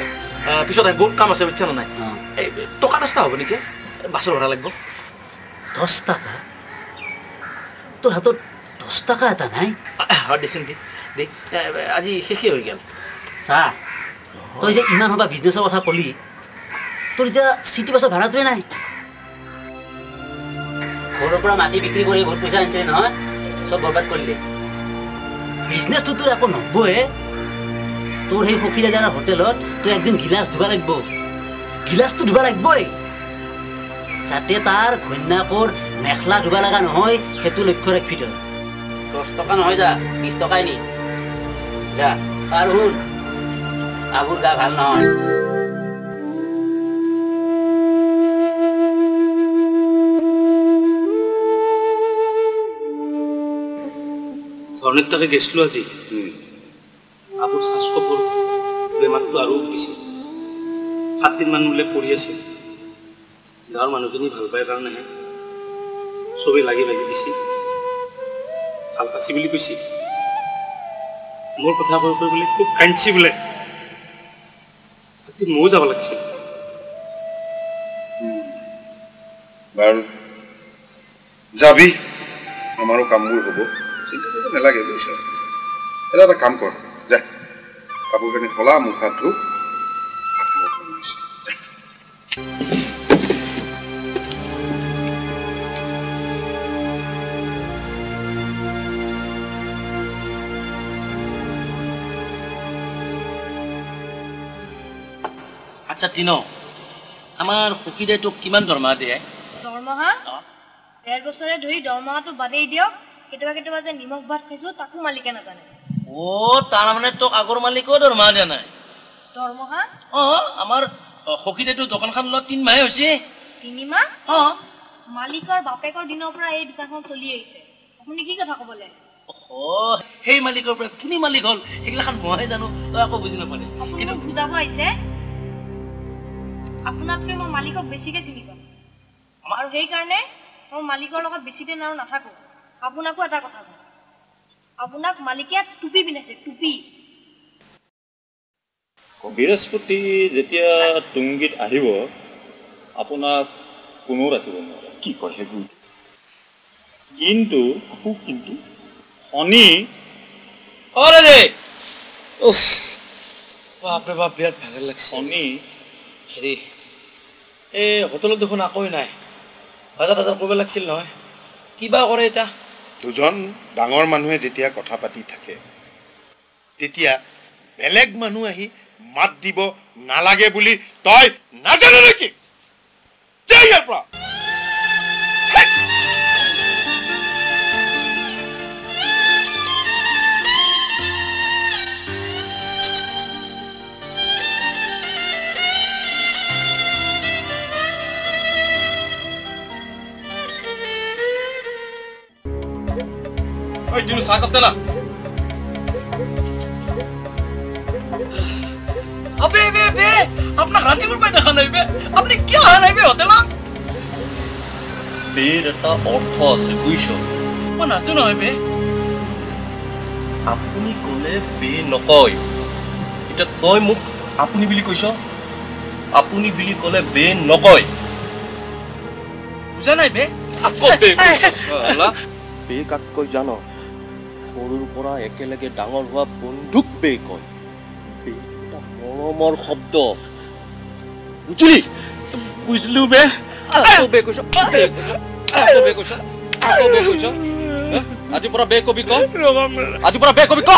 পিছত আহি বহুত কাম আছে বুজিছা নাই এই টকা 10 হ'ব নেকি বাছৰ ভাড়া লাগিব 10 টকা তোৰ হাতত 10 টকা এটা নাই দেচোন দে আজি শেষেই হৈ গ'ল চা তই যে ইমান হ'বা বিজনেছৰ কথা ক'লি তোৰ এতিয়া চিটি বাছৰ ভাড়াটোৱে নাই ঘৰৰ পৰা মাটি বিক্ৰী কৰি বহুত পইচা আনিছিলে নহয় চব বৰবাদ কৰিলি বিজনেছটো তোৰ একো নহবয়ে তোৰ সেই সখী দাদাৰ হোটেলত তই একদিন গিলাচ ধুবা লাগিব গিলাচটো ধুবা লাগিবই যাতে তাৰ ঘৈণাকৰ মেখলা ধুবা লগা নহয় সেইটো লক্ষ্য ৰাখবি তই 10 টকা নহয় যা 20 টকাই নি যা আৰু শুন আগুৰ গা ভাল নহয় অনেক টাকা গেছিল আজি আবুৰ স্বাস্থ্যকৰ বেমাৰটো আৰু বেছি 7 দিন মান উল্লেখ কৰি আছিল গাঁৱৰ মানুহজনী ভাল পাই কাৰণেহে চবেই লাগি দিছে ভাল পাইছি বুলি কৈছে মোৰ কথা কৈ বোলে খুব কাঞ্চি বোলে ময়ো যাব লাগিছিল বাৰু যাবি আমাৰো কামবোৰ হ'ব চিন্তা কৰিব নালাগে বুজিছ এটা কাম কৰ যা কাপোৰ কানি সলা মুখ হাত ধু আচ্ছা তিনো আমাৰ সখীদে তোক কিমান দৰমহা দিয়ে দৰমহা 1.5 বছৰে ধৰি দৰমহাটো বাদেই দিয়ক কেতিয়াবা যে নিমখ ভাত খাইছো তাকো মালিকে নাজানে তাৰ মানে তোক আগৰ মালিকেও দৰমহা দিয়া নাই দৰমহা আমাৰ সখীদেতো দোকানখন লোৱা 3 মাহে হৈছে 3 মাহ মালিকৰ বাপেকৰ দিনৰ পৰা এই দোকানখন চলি আহিছে আপুনি কি কথা ক'বলে সেই মালিকৰ পৰা কোনি মালিক হ'ল এইগিলাখান মইহে জানো তই আকৌ বুজি নাপালে কিন্তু বুজাব আহিছে আপোনাতকৈ মই মালিকক বেছিকে চিনি পাওঁ আৰু সেইকাৰণে মই মালিকৰ লগত বেছি দিন আৰু নাথাকো আপোনাকো এটা কথা কওঁ আপোনাক মালিকে টুপি পিন্ধাইছে টুপি বৃহস্পতি যেতিয়া টুংগীত আহিব আপোনাক কোনো ৰাখিব নোৱাৰে কি কয় সেইবোৰ কিন্তু শনি বাপৰে বাপ বিৰাট ভাগৰ লাগিছে শনি হেৰি এই হোটেলত দেখোন আকৌ নাই বজাৰ কৰিব লাগিছিল নহয় কিবা কৰে এতিয়া দুজন ডাঙৰ মানুহে যেতিয়া কথা পাতি থাকে তেতিয়া বেলেগ মানুহ আহি মাত দিব নালাগে বুলি তই নাজানো নেকি ইয়াৰ পৰা দিনু চাহ কাপ দেলা আপোনাক ৰাতিপুৱাৰ পৰা দেখা নাই আপুনি কিয় অহা নাই হোটেলত বেৰ এটা অৰ্থ আছে বুজিছ মই নাচো নহয় বে আপুনি ক'লে বে নকয় এতিয়া তই মোক আপুনি বুলি কৈছ আপুনি বুলি ক'লে বে নকয় বুজা নাই বে আকৌ বে কাক কয় জানো সৰুৰ পৰা একেলগে ডাঙৰ হোৱা বন্ধুক বে কয় বে এটা মৰমৰ শব্দ বুজিলি বুজিলো বে আকৌ বে কৈছ আজিৰ পৰা বে কবি ক আজিৰ পৰা বে কবি ক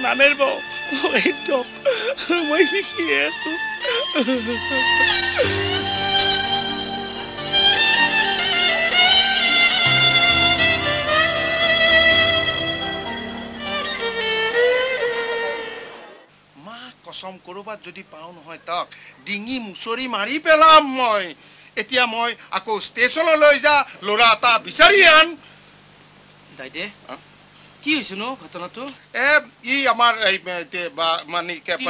নামেৰিব মই শিকি আছো কসম কৰবাত যদি পাও নহয় তাক ডিঙি মুছৰি মাৰি পেলাম মই এতিয়া মই আকৌ ষ্টেচনলৈ যা লৰা এটা বিচাৰি আন দাইদে কি হৈছে নো ঘটনাটো ই আমাৰ মানে কি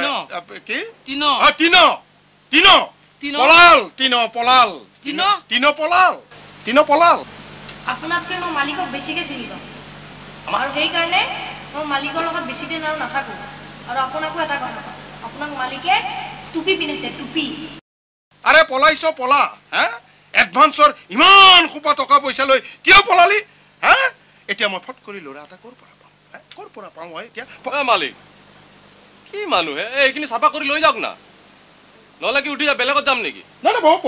পলাল আপোনাতকৈ মই মালিকক বেছিকে চিনি পাওঁ আৰু সেইকাৰণে মই মালিকৰ লগত বেছি দিন আৰু নাথাকো আৰু আপোনাকো এটা কথা আপোনাক মালিকে টুপি পিন্ধাইছে টুপি আৰে পলাইছ পলা এডভান্সৰ ইমান সোপা টকা পইচা লৈ কিয় পলালি এতিয়া মই ফট কৰি ল'ৰা এটা ক'ৰ পৰা পাওঁ মই এতিয়া মালিক কি মানুহ এইখিনি চাফা কৰি লৈ যাওক না নহ'লে কি উঠি যা বেলেগত যাম নেকি নাই বহক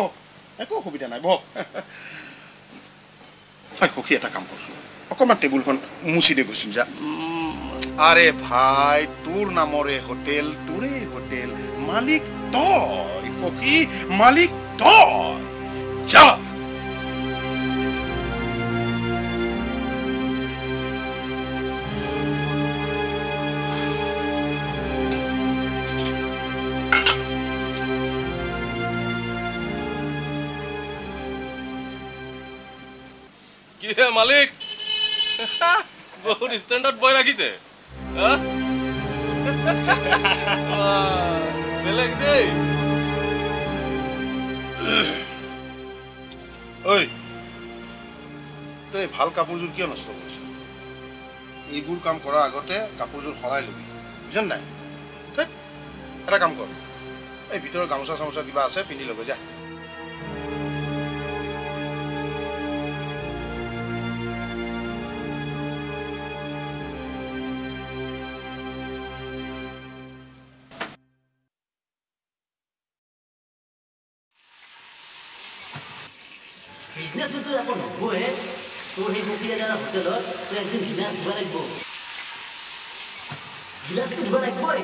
একো অসুবিধা নাই বহক সখী এটা কাম কৰচোন অকণমান টেবুলখন মুচি দে গৈছোন যা আরে ভাই তোর নামরে হোটেল তোরে হোটেল মালিক তই সখী মালিক তই যা কি হে মালিক বহুত স্ট্যান্ডার্ড বয় রাখিছে বেলেগ দেই ঐ তই ভাল কাপোৰযোৰ কিয় নষ্ট কৰিছ এইবোৰ কাম কৰাৰ আগতে কাপোৰযোৰ সলাই লবি বুজিছ নাই এটা কাম কৰ এই ভিতৰৰ গামোচা চামোচা কিবা আছে পিন্ধি ল'ব যা বিজনেছটো তোৰ আকৌ নহবহে তোৰ সেই সখীয়া হোটেলত তই একদিন গিলাচ ধুব লাগিব গিলাচটো ধুব লাগিবই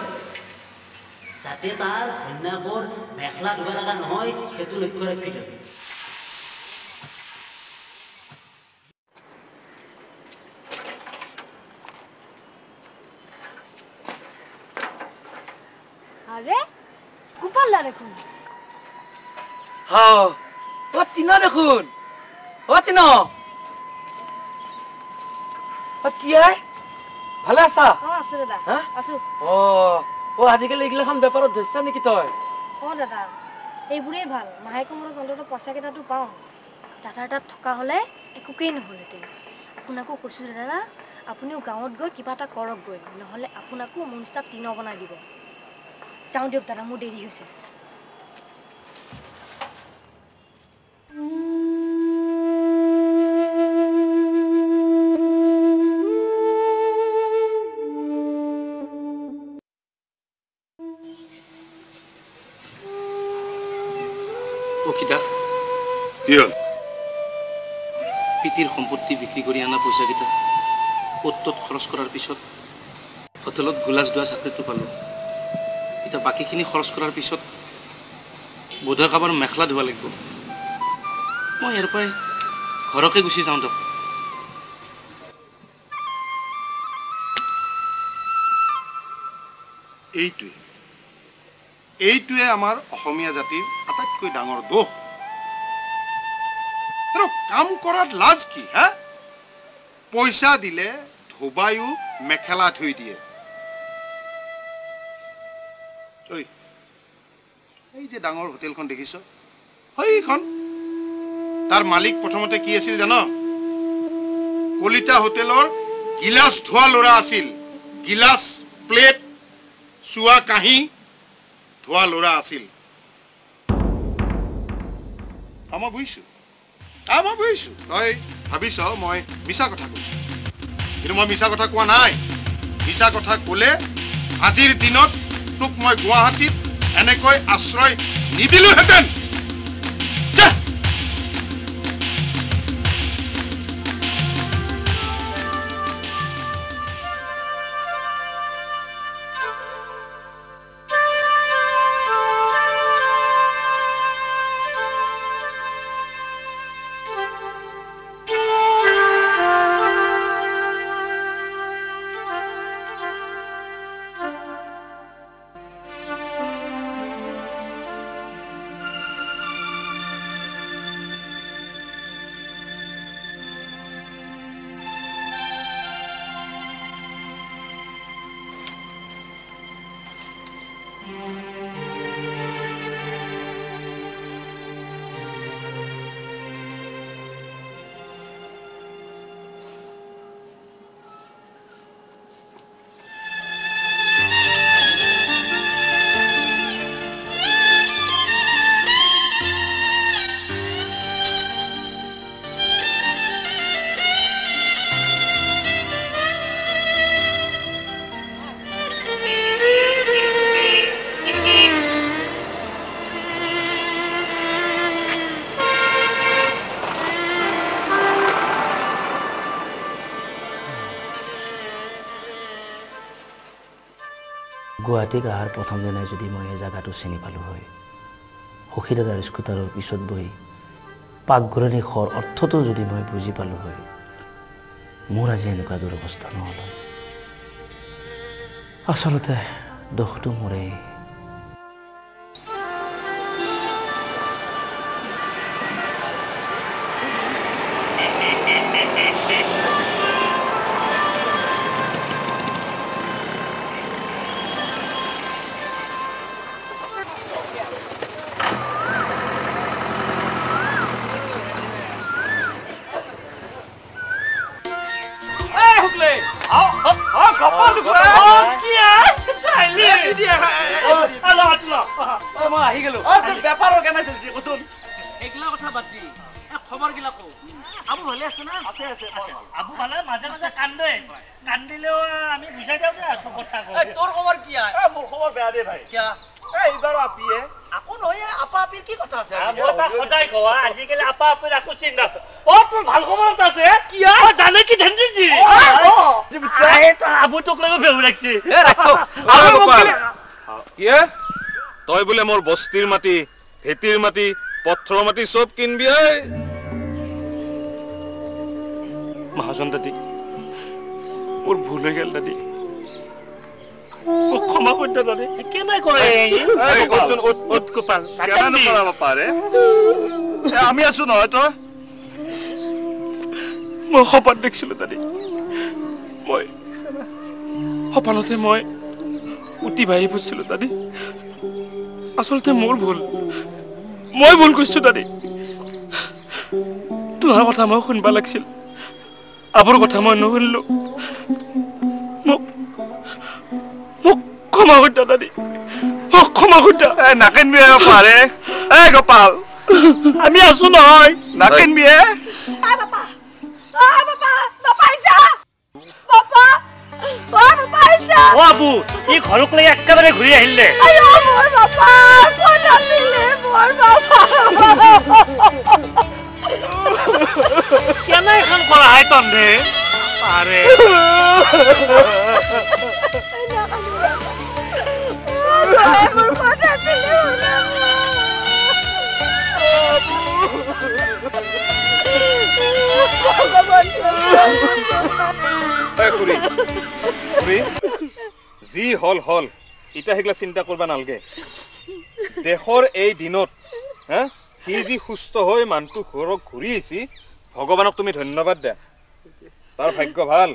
যাতে তাৰ ঘৈণীয়েকৰ মেখেলা ধুব লগা নহয় সেইটো লক্ষ্য ৰাখি থবি আরে গোপাল দেখোন হাও ও তিনা দেখোন ও তিনা ও কি আই ভালে আছা আছো দাদা আছো ও আজিকালি এইগিলাখন বেপাৰত ধৰিছা নেকি তই দাদা এইবোৰেই ভাল মাহেকৰ মূৰত অন্তত পইচা কেইটাটো পাওঁ দাদাৰ তাত থকা হ'লে একোকেই নহ'লহেঁতেন আপোনাকো কৈছোঁ দাদা আপুনিও গাঁৱত গৈ কিবা এটা কৰকগৈ নহ'লে আপোনাকো মোৰ নিচিনা টিন বনাই দিব যাওঁ দিয়ক দাদা মোৰ দেৰি হৈছে পিতিৰ সম্পত্তি বিক্ৰী কৰি অনা পইচাকেইটা ক'ত খৰচ কৰাৰ পিছত হোটেলত গোলাজ দোৱা চাকৰিটো পালোঁ এতিয়া বাকীখিনি খৰচ কৰাৰ পিছত বোধহয় কাৰোবাৰ মেখেলা ধুব লাগিব মই ইয়াৰ পৰাই ঘৰকে গুচি যাওঁ দিয়ক এইটোৱে আমাৰ অসমীয়া জাতিৰ আটাইতকৈ ডাঙৰ দোষ আৰু কাম কৰাত লাজ কি হা পইচা দিলে ধুবায়ো মেখেলা ধুই দিয়ে এই যে ডাঙৰ হোটেলখন দেখিছ সেইখন তাৰ মালিক প্ৰথমতে কি আছিল জানো কলিতা হোটেলৰ গিলাচ ধোৱা ল'ৰা আছিল গিলাচ প্লেট চুৱা কাঁহী ধোৱা ল'ৰা আছিল মই বুজিছো তই ভাবিছ মই মিছা কথা কৈছো কিন্তু মই মিছা কথা কোৱা নাই মিছা কথা ক'লে আজিৰ দিনত তোক মই গুৱাহাটীত এনেকৈ আশ্ৰয় নিদিলোহেঁতেন গুৱাহাটীক অহাৰ প্ৰথম দিনাই যদি মই এই জেগাটো চিনি পালোঁ হয় সখী দাদাৰ স্কুটাৰৰ পিছত বহি পাকঘৰণী খৰ অৰ্থটো যদি মই বুজি পালোঁ হয় মোৰ আজি এনেকুৱা দুৰৱস্থা নহ'ল আচলতে দোষটো মোৰেই কি তই বোলে মোৰ বস্তিৰ মাটি ভেটিৰ মাটি পথৰৰ মাটি চব কিনবি মহাজন দাদী মোৰ ভুল হৈ গেল দাদী মোক ক্ষমা কৰি দে দাদী কেনে কৰে পাৰে আমি আছো নহয় তই মই সপোন দেখিছিলো দাদী মই সপোনতে মই উঠি ভাহি ফুৰিছিলো দাদী আচলতে মোৰ ভুল মই ভুল কৰিছো দাদী তোমাৰ কথা মই শুনবা লাগিছিল আবৰ কথা মই নুশুনিলো মোক ক্ষমা কৰি দে দাদী মোক ক্ষমা কৰি দে নাকিনবি পাৰে গোপাল আমি আছো নহয় নাকিনবি আবু ই ঘৰক লৈ একেবাৰে ঘূৰি আহিলে কেনে এখন কৰা হয় তন্দে আৰে যি হল হল ইটা সেইগলা চিন্তা কৰবা নালগে দেশৰ এই দিনত সি যি সুস্থ হৈ মানুহটো ঘৰক ঘূৰি আহিছি ভগৱানক তুমি ধন্যবাদ দিয়া তাৰ ভাগ্য ভাল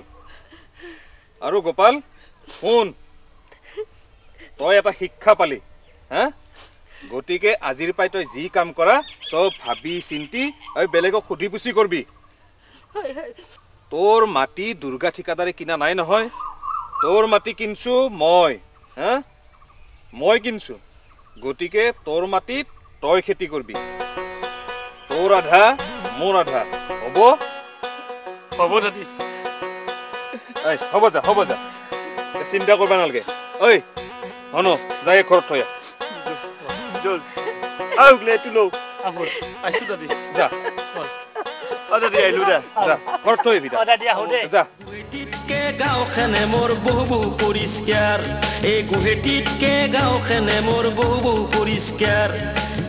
আৰু গোপাল শুন তই এটা শিক্ষা পালি গতিকে আজিৰ পাই তই যি কাম কৰা চব ভাবি চিন্তি বেলেগক সুধি পুছি কৰবি তোৰ মাটি দুৰ্গা ঠিকাদাৰে কিনা নাই নহয় তোৰ মাটি কিনছো মই কিনছো গতিকে তোৰ মাটিত তই খেতি কৰবি তোৰ আধা মোৰ আধা হ'ব হ'ব দাদী হ'ব যা চিন্তা কৰবা নালগে ঐ হনো যাই ঘৰত থৈ আইছো দাদী যা দাদী আহিলো দে যা ঘৰত থৈ আহিবি যা গুৱাহাটীতকে গাঁওখনে মোৰ বহু পৰিষ্কাৰ এই গুৱাহাটীতকে গাঁওখনে মোৰ বহু পৰিষ্কাৰ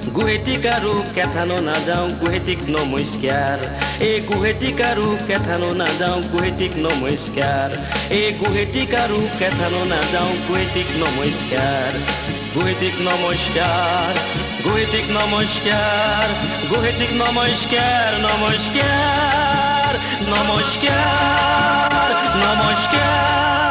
গুৱাহাটীক আৰু কেথানো নাযাওঁ গুৱাহাটীক নমস্কাৰ এই গুৱাহাটীক আৰু কেথানো নাযাওঁ গুৱাহাটীক নমস্কাৰ এই গুৱাহাটীক আৰু কেথানো নাযাওঁ গুৱাহাটীক নমস্কাৰ গুৱাহাটীক নমস্কাৰ গুৱাহাটীক নমস্কাৰ গুৱাহাটীক নমস্কাৰ নমস্কাৰ নমস্কাৰ নমস্কাৰ